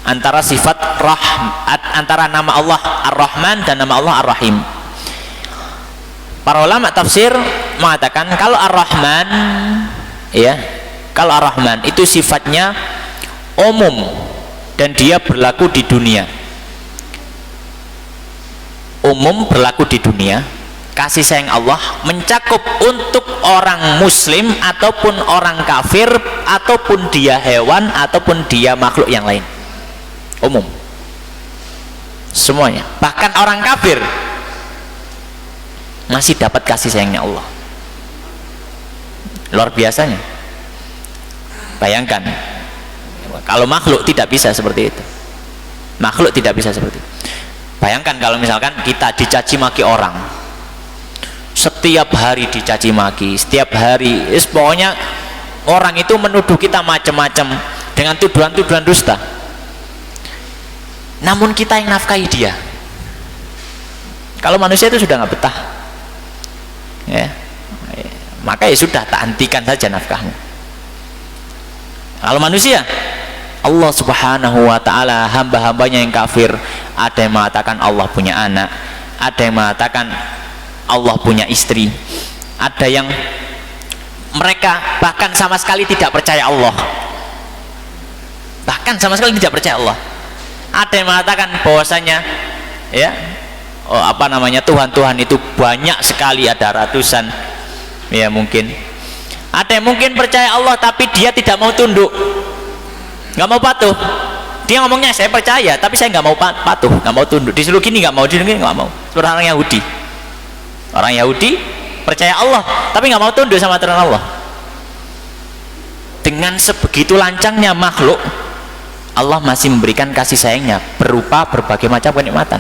Speaker 2: antara sifat antara nama Allah Ar-Rahman dan nama Allah Ar-Rahim. Para ulama tafsir mengatakan kalau Ar-Rahman, ya, kalau Ar-Rahman itu sifatnya umum dan dia berlaku di dunia. Umum berlaku di dunia. Kasih sayang Allah mencakup untuk orang muslim ataupun orang kafir, ataupun dia hewan ataupun dia makhluk yang lain. Umum semuanya, bahkan orang kafir masih dapat kasih sayangnya Allah. Luar biasanya. Bayangkan kalau makhluk tidak bisa seperti itu. Makhluk tidak bisa seperti itu. Bayangkan kalau misalkan kita dicaci maki orang, setiap hari dicaci maki, setiap hari, pokoknya orang itu menuduh kita macam-macam dengan tuduhan-tuduhan dusta. Namun kita yang nafkahi dia. Kalau manusia itu sudah nggak betah, ya, maka ya sudah, tak hentikan saja nafkahnya. Kalau manusia, Allah Subhanahu wa ta'ala, hamba-hambanya yang kafir, ada yang mengatakan Allah punya anak, ada yang mengatakan Allah punya istri, ada yang mereka bahkan sama sekali tidak percaya Allah, bahkan sama sekali tidak percaya Allah. Ada yang mengatakan bahwasanya, ya, Tuhan-Tuhan itu banyak sekali, ada ratusan, ya mungkin. Ada yang mungkin percaya Allah tapi dia tidak mau tunduk, nggak mau patuh. Dia ngomongnya saya percaya tapi saya nggak mau patuh, nggak mau tunduk, disuruh gini nggak mau, disuruh gini nggak mau. Seperti orang Yahudi. Orang Yahudi percaya Allah tapi nggak mau tunduk sama aturan Allah. dengan sebegitu lancangnya makhluk, Allah masih memberikan kasih sayangnya berupa berbagai macam kenikmatan.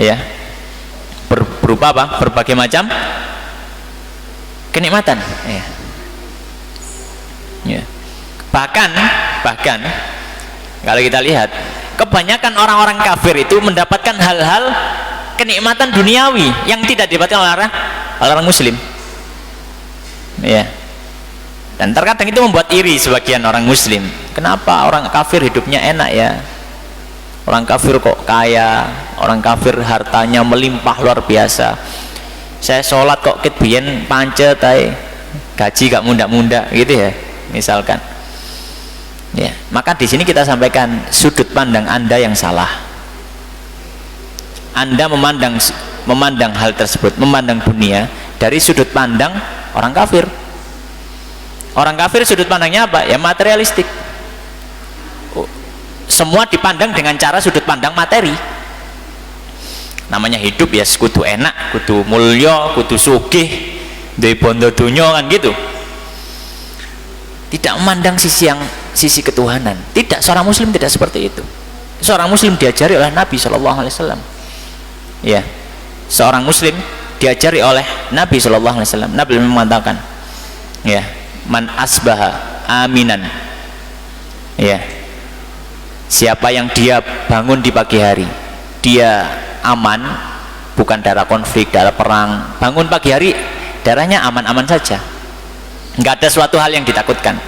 Speaker 2: Ya, berupa apa? Berbagai macam kenikmatan. Ya. Ya. Bahkan kalau kita lihat, kebanyakan orang-orang kafir itu mendapatkan hal-hal kenikmatan duniawi yang tidak didapatkan oleh orang muslim. Ya. Dan terkadang itu membuat iri sebagian orang muslim. Kenapa orang kafir hidupnya enak ya? Orang kafir kok kaya, orang kafir hartanya melimpah luar biasa. Saya sholat kok ketbiyen pancet ae, gaji gak munda-munda gitu ya, misalkan. Ya, maka di sini kita sampaikan sudut pandang Anda yang salah. Anda memandang hal tersebut, memandang dunia dari sudut pandang orang kafir. Orang kafir sudut pandangnya apa? Ya materialistik. Semua dipandang dengan cara sudut pandang materi. Namanya hidup ya kudu enak, kudu mulya, kudu sugih, duwe bondo donya kan gitu. Tidak memandang sisi ketuhanan. Tidak, seorang muslim tidak seperti itu. Seorang muslim diajari oleh Nabi SAW. Ya, seorang muslim diajari oleh Nabi SAW. Nabi mengatakan, ya, man asbaha aminan. Ya, siapa yang dia bangun di pagi hari, dia aman, bukan darah konflik, darah perang. Bangun pagi hari, darahnya aman-aman saja, nggak ada suatu hal yang ditakutkan.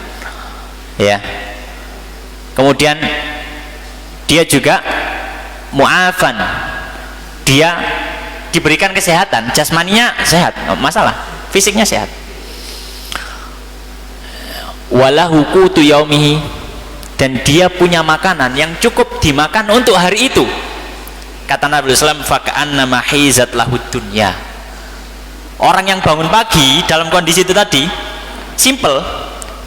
Speaker 2: Ya, kemudian dia juga mu'afan, dia diberikan kesehatan, jasmaninya sehat, masalah, fisiknya sehat. Walahu qutu yaumihi, dan dia punya makanan yang cukup dimakan untuk hari itu. Kata Nabi SAW, faka'annama hizat lahud dunya. Orang yang bangun pagi dalam kondisi itu tadi simple,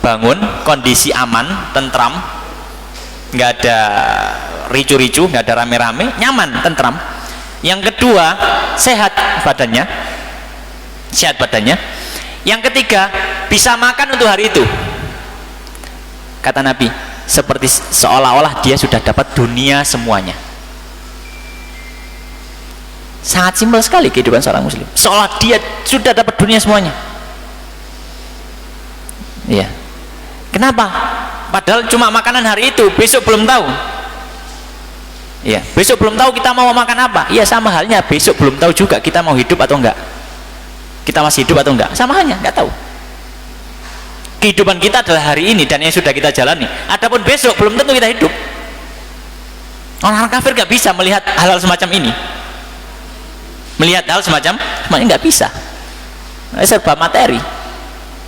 Speaker 2: bangun kondisi aman, tentram, nggak ada ricu-ricu, nggak ada rame-rame, nyaman, tentram. Yang kedua, sehat badannya. Yang ketiga, bisa makan untuk hari itu. Kata Nabi, seperti seolah-olah dia sudah dapat dunia semuanya. Sangat simpel sekali kehidupan seorang muslim, seolah dia sudah dapat dunia semuanya. Iya. Kenapa? Padahal cuma makanan hari itu, besok belum tahu. Iya, besok belum tahu kita mau makan apa. Iya, sama halnya besok belum tahu juga kita mau hidup atau enggak, kita masih hidup atau enggak, sama halnya enggak tahu. Kehidupan kita adalah hari ini dan yang sudah kita jalani. Adapun besok belum tentu kita hidup. Orang kafir nggak bisa melihat hal-hal semacam ini. Melihat hal semacam ini nggak bisa. Serba materi.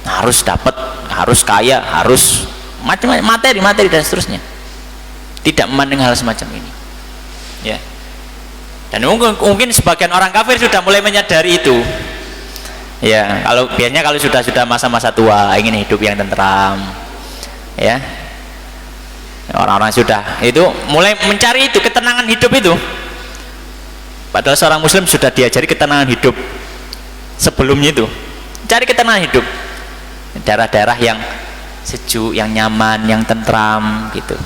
Speaker 2: Harus dapat, harus kaya, harus macam-macam materi dan seterusnya. Tidak memandang hal semacam ini. Ya. Dan mungkin sebagian orang kafir sudah mulai menyadari itu. Ya, biasanya kalau sudah masa-masa tua ingin hidup yang tentram, ya, orang-orang sudah itu mulai mencari itu ketenangan hidup itu. Padahal seorang muslim sudah diajari ketenangan hidup sebelumnya itu, cari ketenangan hidup, daerah-daerah yang sejuk, yang nyaman, yang tentram gitu.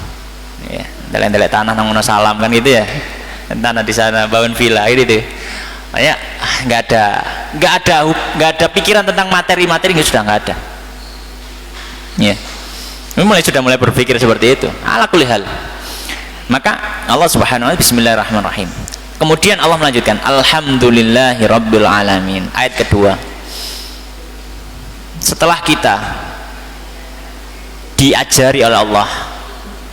Speaker 2: Ya, delek-delek tanah nang salam kan gitu ya, tanah di sana bangun villa gitu. Ya, nggak ada pikiran tentang materi sudah nggak ada. Ya, sudah mulai berpikir seperti itu. Ala kulli hal. Maka Allah Subhanahu wa taala, bismillahirrahmanirrahim. Kemudian Allah melanjutkan, alhamdulillahirabbil alamin. Ayat kedua. Setelah kita diajari oleh Allah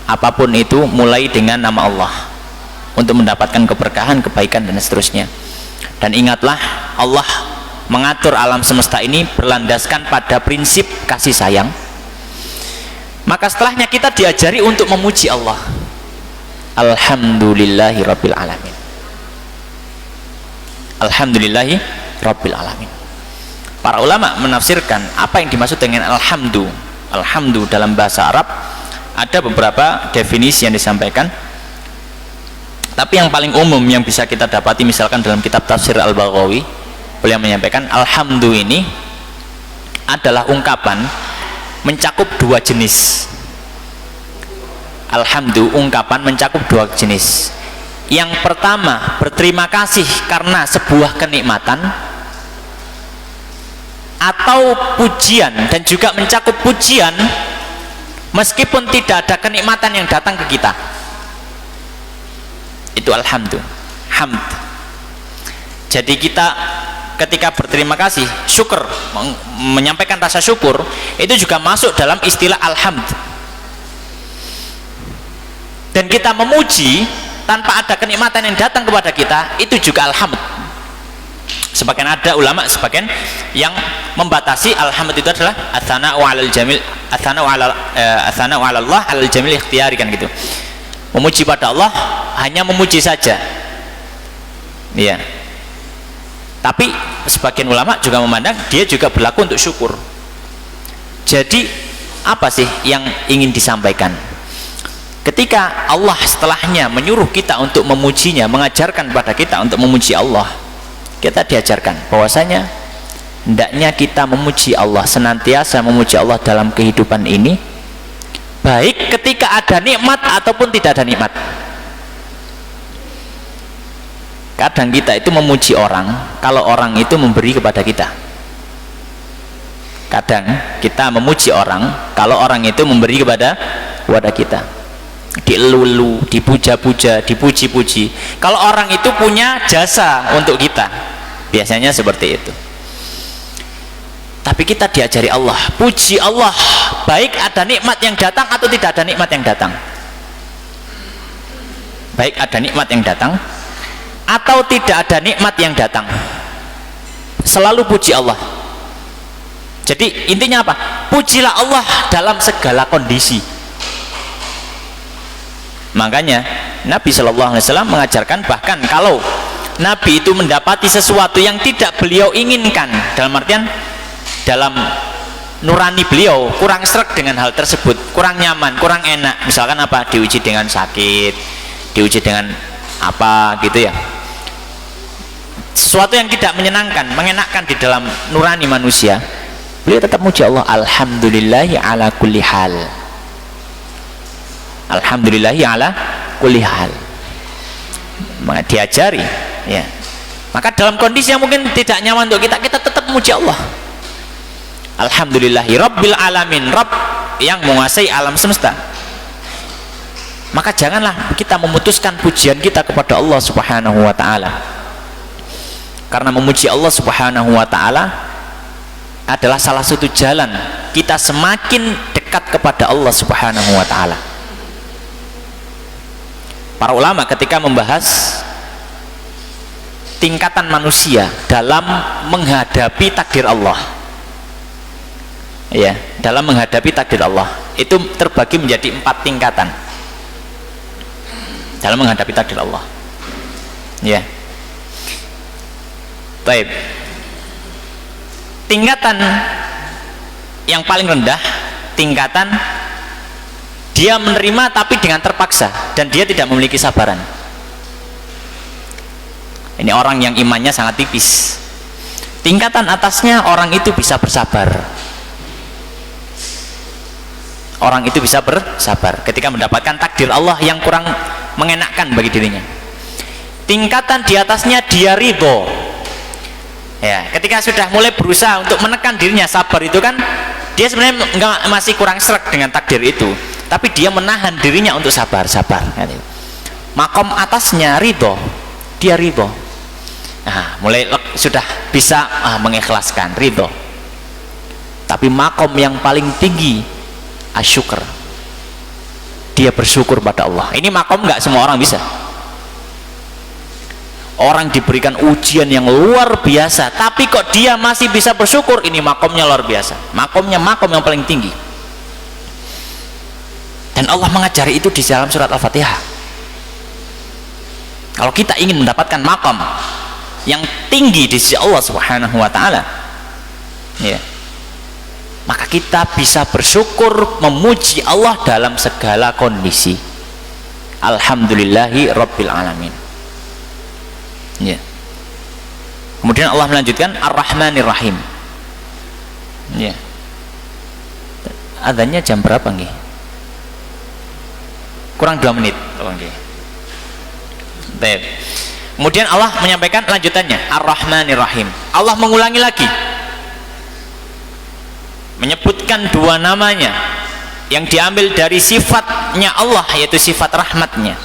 Speaker 2: apapun itu mulai dengan nama Allah untuk mendapatkan keberkahan, kebaikan dan seterusnya. Dan ingatlah, Allah mengatur alam semesta ini berlandaskan pada prinsip kasih sayang. Maka setelahnya kita diajari untuk memuji Allah. Alhamdulillahirabbil alamin. Alhamdulillahirabbil alamin. Para ulama menafsirkan apa yang dimaksud dengan alhamdu. Alhamdu dalam bahasa Arab ada beberapa definisi yang disampaikan. Tapi yang paling umum yang bisa kita dapati misalkan dalam kitab Tafsir Al-Baghawi, beliau menyampaikan alhamdu ini adalah ungkapan mencakup dua jenis. Alhamdu, ungkapan mencakup dua jenis. Yang pertama, berterima kasih karena sebuah kenikmatan, atau pujian, dan juga mencakup pujian meskipun tidak ada kenikmatan yang datang ke kita. Itu alhamdu, hamd. Jadi kita ketika berterima kasih, syukur, menyampaikan rasa syukur, itu juga masuk dalam istilah alhamd. Dan kita memuji tanpa ada kenikmatan yang datang kepada kita, itu juga alhamd. Sebagian ada ulama, sebagian yang membatasi alhamd itu adalah atsana'u 'alal jamil, atsana'u 'ala Allah 'alal jamil ikhtiyari, kan gitu. Memuji pada Allah hanya memuji saja. Iya. Tapi sebagian ulama juga memandang dia juga berlaku untuk syukur. Jadi apa sih yang ingin disampaikan? Ketika Allah setelahnya menyuruh kita untuk memujinya, mengajarkan kepada kita untuk memuji Allah, kita diajarkan bahwasanya hendaknya kita memuji Allah, senantiasa memuji Allah dalam kehidupan ini, baik ketika ada nikmat ataupun tidak ada nikmat. Kadang kita itu memuji orang kalau orang itu memberi kepada kita. Kadang kita memuji orang kalau orang itu memberi kepada kita. Dielu-elu, dipuja-puja, dipuji-puji. Kalau orang itu punya jasa untuk kita, biasanya seperti itu. Tapi kita diajari Allah, puji Allah baik ada nikmat yang datang atau tidak ada nikmat yang datang. Baik ada nikmat yang datang atau tidak ada nikmat yang datang, selalu puji Allah. Jadi intinya apa? Pujilah Allah dalam segala kondisi. Makanya Nabi Shallallahu Alaihi Wasallam mengajarkan, bahkan kalau Nabi itu mendapati sesuatu yang tidak beliau inginkan, dalam artian dalam nurani beliau kurang sreg dengan hal tersebut, kurang nyaman, kurang enak, misalkan apa, diuji dengan sakit, diuji dengan apa gitu ya, sesuatu yang tidak menyenangkan, mengenakkan di dalam nurani manusia, beliau tetap muji Allah, alhamdulillahi ala kulli hal, alhamdulillahi ala kulli hal. Maka diajari ya. Maka dalam kondisi yang mungkin tidak nyaman untuk kita, kita tetap muji Allah, alhamdulillahi rabbil alamin, Rabb yang menguasai alam semesta. Maka janganlah kita memutuskan pujian kita kepada Allah Subhanahu wa ta'ala, karena memuji Allah Subhanahu wa ta'ala adalah salah satu jalan kita semakin dekat kepada Allah Subhanahu wa ta'ala. Para ulama ketika membahas tingkatan manusia dalam menghadapi takdir Allah, ya, dalam menghadapi takdir Allah itu terbagi menjadi 4 tingkatan dalam menghadapi takdir Allah, ya. Baik. Tingkatan yang paling rendah, tingkatan dia menerima tapi dengan terpaksa dan dia tidak memiliki sabaran. Ini orang yang imannya sangat tipis. Tingkatan atasnya orang itu bisa bersabar. Orang itu bisa bersabar ketika mendapatkan takdir Allah yang kurang mengenakkan bagi dirinya. Tingkatan di atasnya dia ridho. Ya, ketika sudah mulai berusaha untuk menekan dirinya, sabar itu kan dia sebenarnya masih kurang sreg dengan takdir itu, tapi dia menahan dirinya untuk sabar. Makom atasnya ridho, dia ridho. Nah, mulai sudah bisa mengikhlaskan, ridho. Tapi makom yang paling tinggi asyukur, dia bersyukur pada Allah. Ini makom nggak semua orang bisa. Orang diberikan ujian yang luar biasa, tapi kok dia masih bisa bersyukur, ini makomnya luar biasa. Makomnya makom yang paling tinggi. Dan Allah mengajari itu di dalam surat Al-Fatihah. Kalau kita ingin mendapatkan makom yang tinggi di sisi Allah Subhanahu wa ta'ala, ya, maka kita bisa bersyukur, memuji Allah dalam segala kondisi. Alhamdulillahi rabbil alamin, ya. Kemudian Allah melanjutkan Ar-Rahmanir Rahim, ya. Adzannya jam berapa nggih? Kurang 2 menit. Oh, nggih. Baik. Kemudian Allah menyampaikan lanjutannya, Ar-Rahmanir Rahim. Allah mengulangi lagi, menyebutkan 2 namanya yang diambil dari sifatnya Allah, yaitu sifat rahmatnya,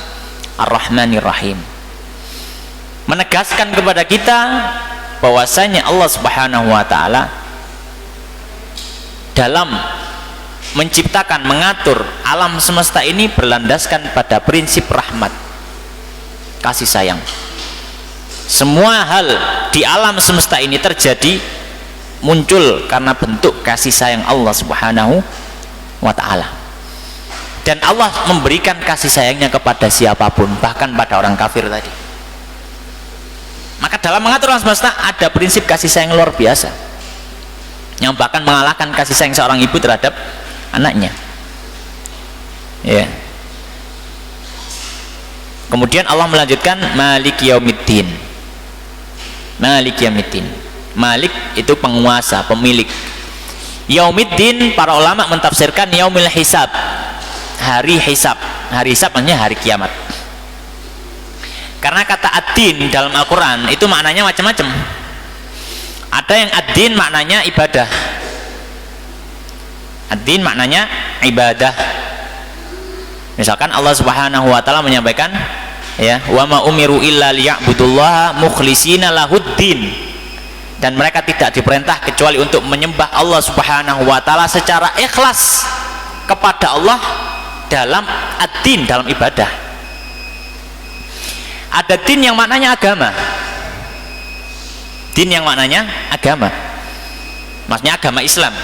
Speaker 2: Ar-Rahmanir Rahim. Menegaskan kepada kita bahwasanya Allah Subhanahu wa taala dalam menciptakan, mengatur alam semesta ini berlandaskan pada prinsip rahmat, kasih sayang. Semua hal di alam semesta ini terjadi, muncul karena bentuk kasih sayang Allah Subhanahu wa ta'ala. Dan Allah memberikan kasih sayangnya kepada siapapun, bahkan pada orang kafir tadi. Maka dalam mengatur alam semesta ada prinsip kasih sayang luar biasa, yang bahkan mengalahkan kasih sayang seorang ibu terhadap anaknya. Ya. Kemudian Allah melanjutkan Maliki Yaumiddin. Maliki Yaumiddin. Malik itu penguasa, pemilik. Yaumiddin para ulama mentafsirkan yaumil hisab, hari hisab. Hari hisab maksudnya hari kiamat. Karena kata ad-din dalam Al-Qur'an itu maknanya macam-macam. Ada yang ad-din maknanya ibadah. Ad-din maknanya ibadah. Misalkan Allah Subhanahu wa taala menyampaikan, ya, wa ma umiru illa liya'budullaha mukhlishina lahuddin, dan mereka tidak diperintah kecuali untuk menyembah Allah Subhanahu wa taala secara ikhlas kepada Allah dalam ad-din, dalam ibadah. Ada din yang maknanya agama. Din yang maknanya agama, maksudnya agama Islam,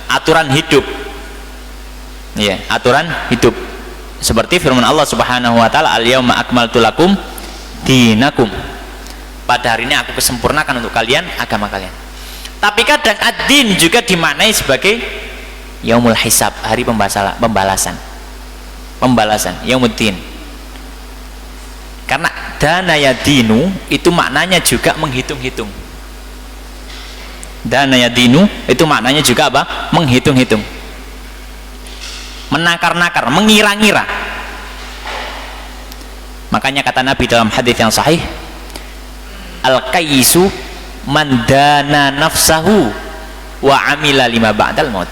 Speaker 2: aturan hidup. Ya, aturan hidup. Seperti firman Allah Subhanahu wa taala, al-yauma akmaltu lakum dinakum. Pada hari ini aku kesempurnakan untuk kalian agama kalian. Tapi kadang ad-din juga dimaknai sebagai yaumul hisab, hari pembalasan. Pembalasan, yaumuddin. Karena dana yadinu itu maknanya juga menghitung-hitung. Dana yadinu itu maknanya juga apa? Menghitung-hitung, menakar-nakar, mengira-ngira. Makanya kata Nabi dalam hadis yang sahih, al-qayyisu man dana nafsahu wa amila lima ba'dal maut.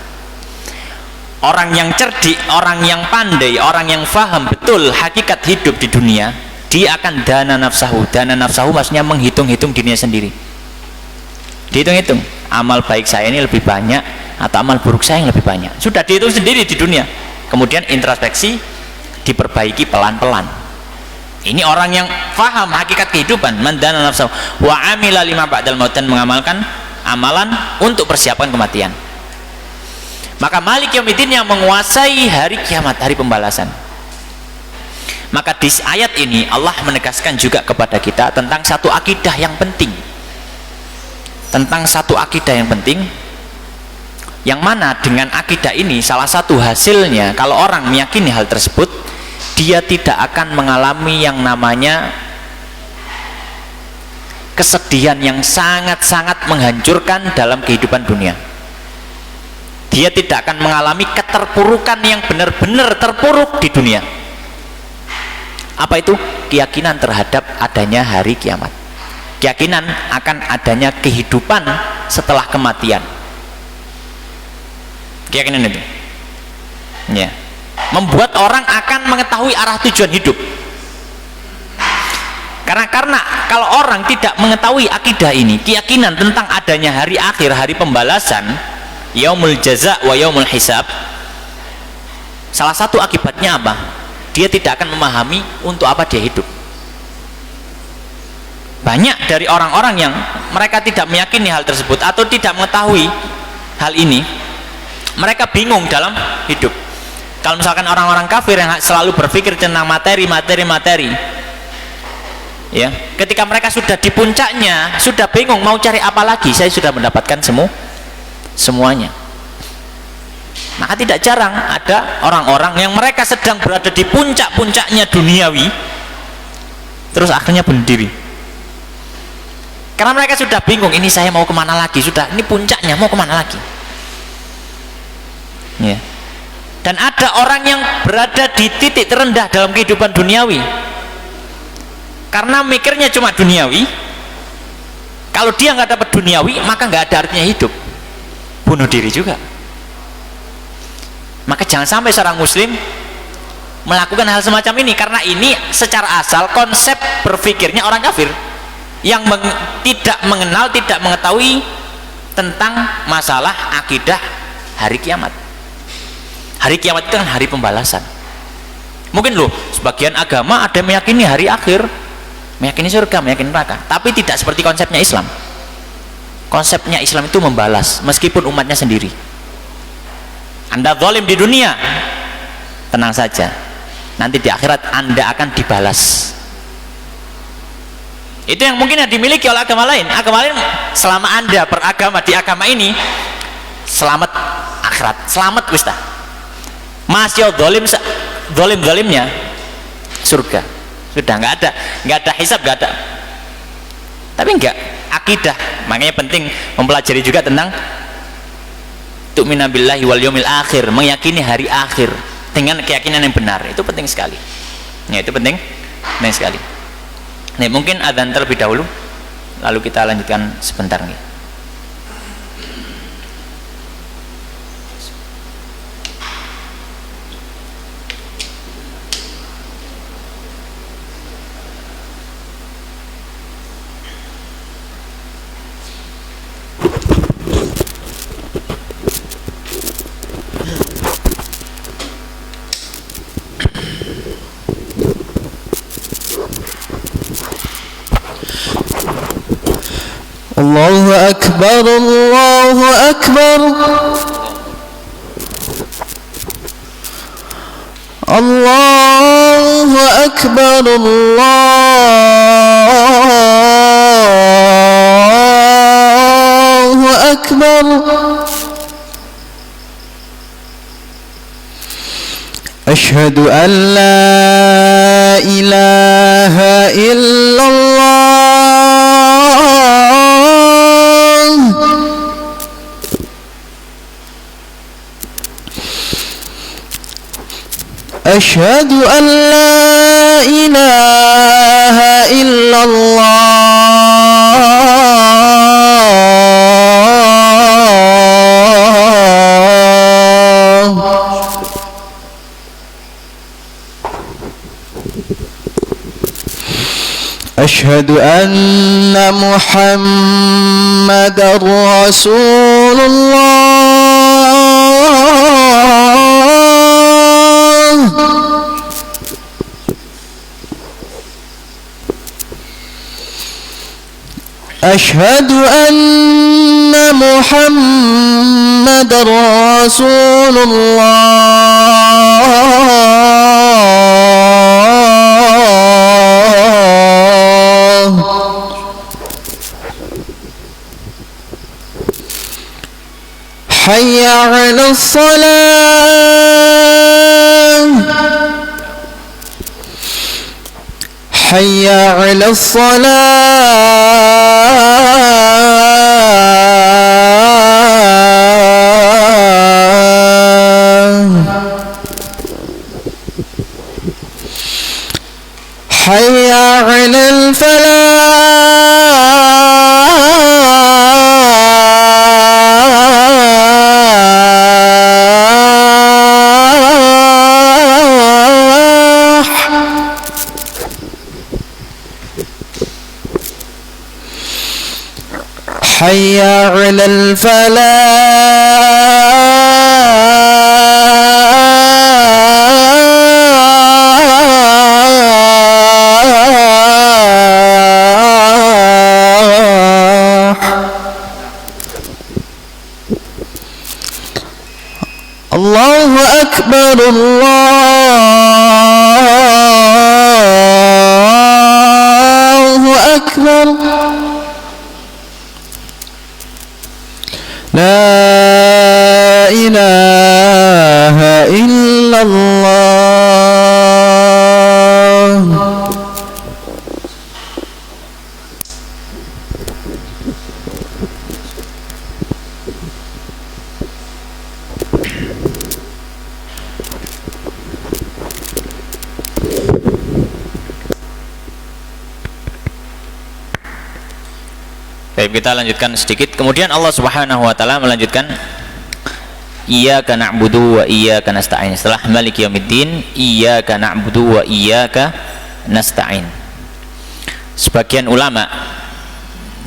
Speaker 2: Orang yang cerdik, orang yang pandai, orang yang faham betul hakikat hidup di dunia, dia akan dana nafsahu. Dana nafsahu maksudnya menghitung-hitung dirinya sendiri. Dihitung-hitung, amal baik saya ini lebih banyak atau amal buruk saya yang lebih banyak. Sudah dihitung sendiri di dunia. Kemudian introspeksi, diperbaiki pelan-pelan. Ini orang yang faham hakikat kehidupan, mandana nafsahu wa amila lima ba'dal maut, dan mengamalkan amalan untuk persiapan kematian. Maka Malik Yaumiddin yang menguasai hari kiamat, hari pembalasan. Maka di ayat ini Allah menegaskan juga kepada kita tentang satu akidah yang penting. Tentang satu akidah yang penting, yang mana dengan akidah ini salah satu hasilnya, kalau orang meyakini hal tersebut, dia tidak akan mengalami yang namanya kesedihan yang sangat-sangat menghancurkan dalam kehidupan dunia. Dia tidak akan mengalami keterpurukan yang benar-benar terpuruk di dunia. Apa itu? Keyakinan terhadap adanya hari kiamat, keyakinan akan adanya kehidupan setelah kematian. Keyakinan itu, ya, membuat orang akan mengetahui arah tujuan hidup. Karena kalau orang tidak mengetahui akidah ini, keyakinan tentang adanya hari akhir, hari pembalasan, yaumul jaza wa yaumul hisab, salah satu akibatnya apa? Dia tidak akan memahami untuk apa dia hidup. Banyak dari orang-orang yang mereka tidak meyakini hal tersebut atau tidak mengetahui hal ini, mereka bingung dalam hidup. Kalau misalkan orang-orang kafir yang selalu berpikir tentang materi, ya, ketika mereka sudah di puncaknya, sudah bingung mau cari apa lagi, saya sudah mendapatkan semuanya. Maka tidak jarang ada orang-orang yang mereka sedang berada di puncak-puncaknya duniawi, terus akhirnya bunuh diri. Karena mereka sudah bingung, ini saya mau kemana lagi, sudah ini puncaknya, mau kemana lagi, ya. Dan ada orang yang berada di titik terendah dalam kehidupan duniawi karena mikirnya cuma duniawi. Kalau dia nggak dapat duniawi, maka nggak ada artinya hidup, bunuh diri juga. Maka jangan sampai seorang muslim melakukan hal semacam ini, karena ini secara asal konsep berpikirnya orang kafir yang tidak mengenal, tidak mengetahui tentang masalah akidah hari kiamat. Hari kiamat itu kan hari pembalasan. Mungkin loh, sebagian agama ada yang meyakini hari akhir, meyakini surga, meyakini neraka, tapi tidak seperti konsepnya Islam. Konsepnya Islam itu membalas meskipun umatnya sendiri. Anda zalim di dunia, tenang saja, nanti di akhirat Anda akan dibalas. Itu yang mungkin dimiliki oleh agama lain. Agama lain, selama Anda beragama di agama ini, selamat akhirat, selamat wista. Masih zalimnya surga, sudah nggak ada hisab, nggak ada. Tapi nggak akidah. Makanya penting mempelajari juga tentang tu'mina billahi wal yaumil akhir, meyakini hari akhir dengan keyakinan yang benar. Itu penting sekali. Ya, itu penting sekali. Nih, mungkin adzan terlebih dahulu, lalu kita lanjutkan sebentar nih.
Speaker 1: Allahu Akbar, Allahu Akbar, Allahu Akbar, Allahu Akbar. Ashhadu an la ilaha illallah. Ashhadu an la ilaha illallah. أشهد أن محمد رسول الله. أشهد أن محمد رسول الله. حي على الصلاة، حي على الصلاة، حي على الفلاح. حي على الفلاح. الله أكبر، الله أكبر. لا إله إلا الله.
Speaker 2: Baik, kita lanjutkan sedikit. Kemudian Allah Subhanahu wa taala melanjutkan Iyyaka na'budu wa iyyaka nasta'in. Setelah Maliki Yaumiddin, Iyyaka na'budu wa iyyaka nasta'in. Sebagian ulama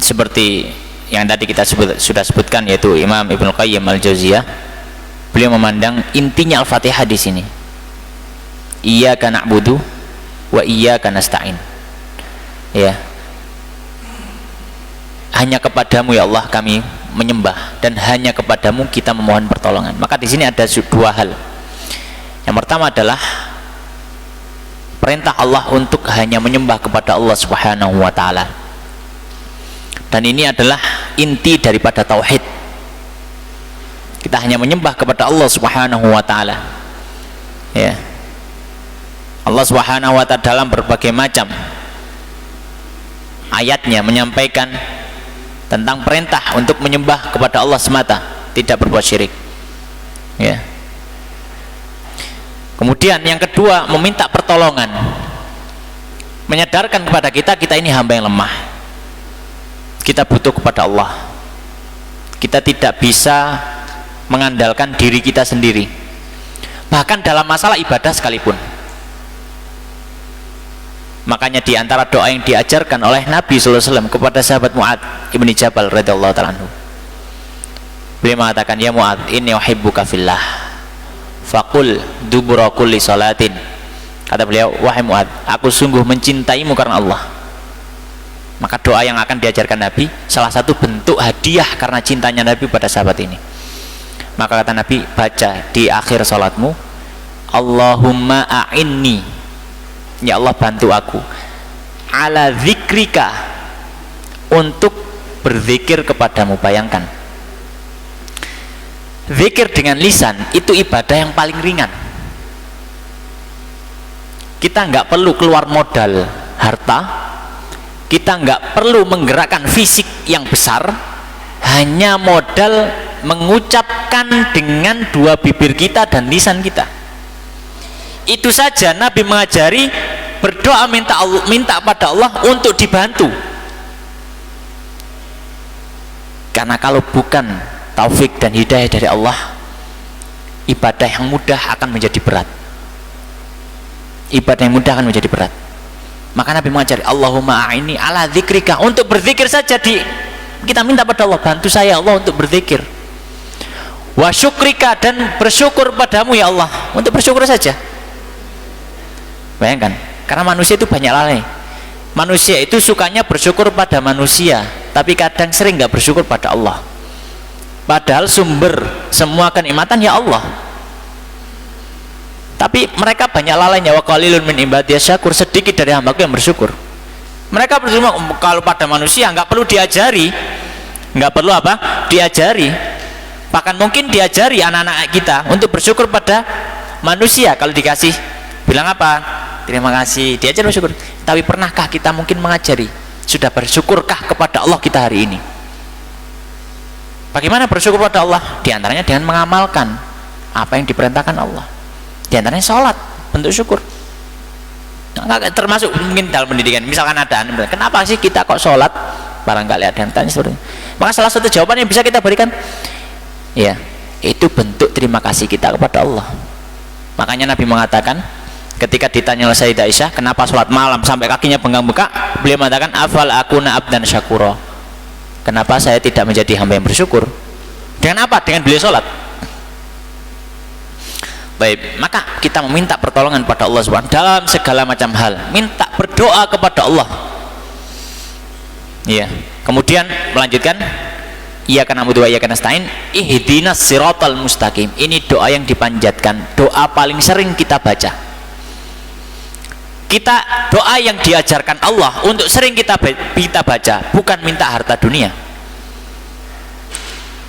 Speaker 2: seperti yang tadi kita sudah sebutkan, yaitu Imam Ibnu Qayyim Al-Jauziyah, beliau memandang intinya Al-Fatihah di sini. Iyyaka na'budu wa iyyaka nasta'in. Ya. Hanya kepadamu ya Allah kami menyembah, dan hanya kepadamu kita memohon pertolongan. Maka di sini ada dua hal. Yang pertama adalah perintah Allah untuk hanya menyembah kepada Allah Subhanahu wa taala. Dan ini adalah inti daripada tauhid. Kita hanya menyembah kepada Allah Subhanahu wa taala. Ya. Allah Subhanahu wa taala dalam berbagai macam ayatnya menyampaikan tentang perintah untuk menyembah kepada Allah semata, tidak berbuat syirik. Ya. Kemudian yang kedua, meminta pertolongan, menyadarkan kepada kita ini hamba yang lemah, kita butuh kepada Allah, kita tidak bisa mengandalkan diri kita sendiri, bahkan dalam masalah ibadah sekalipun. Makanya di antara doa yang diajarkan oleh Nabi sallallahu alaihi wasallam kepada sahabat Mu'adz ibni Jabal radhiyallahu ta'ala anhu, beliau mengatakan, ya Mu'adz, inni uhibbuka fillah faqul dubura kulli salatin. Kata beliau, wahai Mu'adz, aku sungguh mencintaimu karena Allah. Maka doa yang akan diajarkan Nabi, salah satu bentuk hadiah karena cintanya Nabi pada sahabat ini. Maka kata Nabi, baca di akhir salatmu, Allahumma a'inni, ya Allah bantu aku, ala zikrika, untuk berzikir kepadamu. Bayangkan, zikir dengan lisan itu ibadah yang paling ringan. Kita nggak perlu keluar modal harta, kita nggak perlu menggerakkan fisik yang besar, hanya modal mengucapkan dengan dua bibir kita dan lisan kita. Itu saja Nabi mengajari berdoa, minta pada Allah untuk dibantu. Karena kalau bukan taufik dan hidayah dari Allah, ibadah yang mudah akan menjadi berat. Ibadah yang mudah akan menjadi berat. Maka Nabi mengajari, Allahumma a'inni ala dzikrika, untuk berzikir saja kita minta pada Allah, bantu saya Allah untuk berzikir. Wa syukrika, dan bersyukur padamu ya Allah, untuk bersyukur saja. Bayangkan, karena manusia itu banyak lalai. Manusia itu sukanya bersyukur pada manusia, tapi kadang sering nggak bersyukur pada Allah. Padahal sumber semua kenikmatan ya Allah. Tapi mereka banyak lalainya. Wa qalilun min ibadiyas syakur, sedikit dari hambaku yang bersyukur. Mereka bersyukur kalau pada manusia nggak perlu diajari, nggak perlu apa? Diajari. Bahkan mungkin diajari anak-anak kita untuk bersyukur pada manusia. Kalau dikasih, bilang apa? Terima kasih, diajar bersyukur. Tapi pernahkah kita mungkin mengajari, sudah bersyukurkah kepada Allah kita hari ini? Bagaimana bersyukur pada Allah? Di antaranya dengan mengamalkan apa yang diperintahkan Allah. Di antaranya sholat, bentuk syukur. Nah, termasuk mungkin dalam pendidikan, misalkan ada, kenapa sih kita kok sholat? Barangkali ada yang tanya seperti itu. Maka salah satu jawaban yang bisa kita berikan, ya, itu bentuk terima kasih kita kepada Allah. Makanya Nabi mengatakan, ketika ditanya oleh Sayyidah Aisyah, kenapa sholat malam sampai kakinya bengkak-bengkak, beliau mengatakan, afal akuna abdan syakura, kenapa saya tidak menjadi hamba yang bersyukur? Dengan apa? Dengan beliau sholat. Baik, maka kita meminta pertolongan pada Allah SWT dalam segala macam hal, minta berdoa kepada Allah. Iya. Kemudian melanjutkan, Iyyaka na'budu wa iyyaka nasta'in, ihdinas siratal mustaqim. Ini doa yang dipanjatkan, doa paling sering kita baca. Kita doa yang diajarkan Allah untuk sering kita baca, bukan minta harta dunia,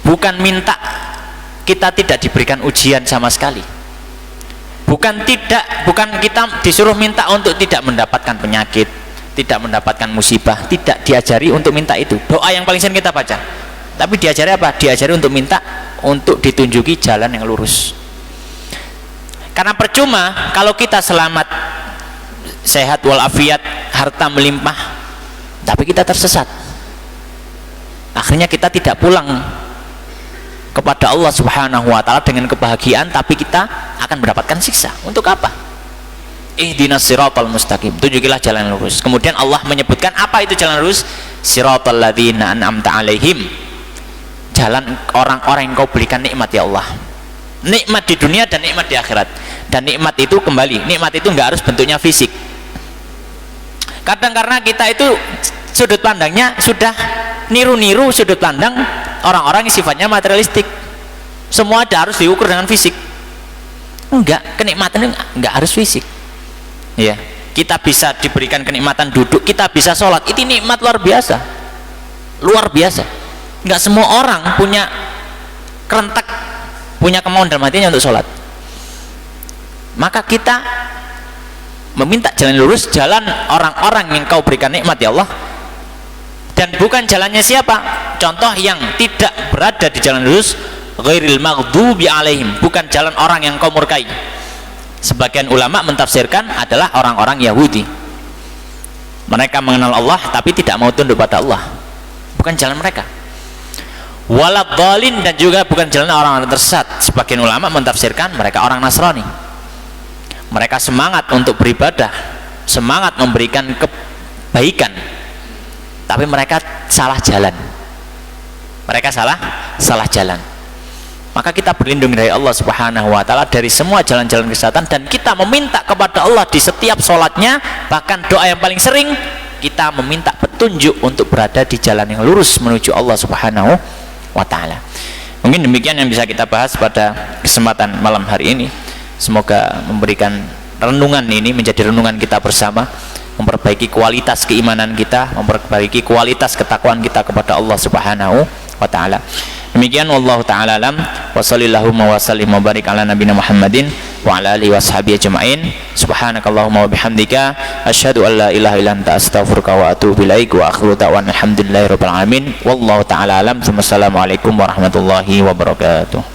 Speaker 2: bukan minta kita tidak diberikan ujian sama sekali, bukan kita disuruh minta untuk tidak mendapatkan penyakit, tidak mendapatkan musibah. Tidak diajari untuk minta itu. Doa yang paling sering kita baca, tapi diajari apa? Diajari untuk minta, untuk ditunjuki jalan yang lurus. Karena percuma kalau kita selamat, sehat walafiat, harta melimpah, tapi kita tersesat. Akhirnya kita tidak pulang kepada Allah Subhanahu wa taala dengan kebahagiaan, tapi kita akan mendapatkan siksa. Untuk apa? Ihdinas siratal mustaqim, tunjukilah jalan lurus. Kemudian Allah menyebutkan apa itu jalan lurus? Siratal ladzina an'amta alaihim, jalan orang-orang yang kau berikan nikmat ya Allah, nikmat di dunia dan nikmat di akhirat. Dan nikmat itu kembali, nikmat itu nggak harus bentuknya fisik. Kadang karena kita itu sudut pandangnya sudah niru-niru sudut pandang orang-orang yang sifatnya materialistik, semua ada harus diukur dengan fisik. Enggak, kenikmatan enggak harus fisik ya. Kita bisa diberikan kenikmatan duduk, kita bisa sholat, itu nikmat luar biasa, luar biasa. Enggak semua orang punya kerentak, punya kemauan dalam hatinya untuk sholat. Maka kita meminta jalan lurus, jalan orang-orang yang kau berikan nikmat ya Allah, dan bukan jalannya siapa. Contoh yang tidak berada di jalan lurus, ghairil maghdubi alaihim, bukan jalan orang yang kau murkai. Sebagian ulama mentafsirkan adalah orang-orang Yahudi. Mereka mengenal Allah tapi tidak mau tunduk pada Allah, bukan jalan mereka. Waladhdallin, dan juga bukan jalan orang-orang tersesat. Sebagian ulama mentafsirkan mereka orang Nasrani. Mereka semangat untuk beribadah, semangat memberikan kebaikan, tapi mereka salah jalan. Mereka salah jalan. Maka kita berlindung dari Allah Subhanahu wa taala dari semua jalan-jalan kesesatan, dan kita meminta kepada Allah di setiap sholatnya. Bahkan doa yang paling sering kita meminta petunjuk untuk berada di jalan yang lurus menuju Allah Subhanahu wa taala. Mungkin demikian yang bisa kita bahas pada kesempatan malam hari ini. Semoga memberikan renungan ini menjadi renungan kita bersama, memperbaiki kualitas keimanan kita, memperbaiki kualitas ketakwaan kita kepada Allah Subhanahu wa taala. Demikian wallahu taala alam, wa sallallahu wa sallim wa barik ala nabiyina Muhammadin wa ala alihi washabihi ajmain. Subhanakallahumma wa bihamdika asyhadu an la ilaha illa anta astaghfiruka wa atubu ilaik, wa akhiru da'wana alhamdulillahi rabbil alamin. Wallahu taala alam. Wassalamualaikum warahmatullahi wabarakatuh.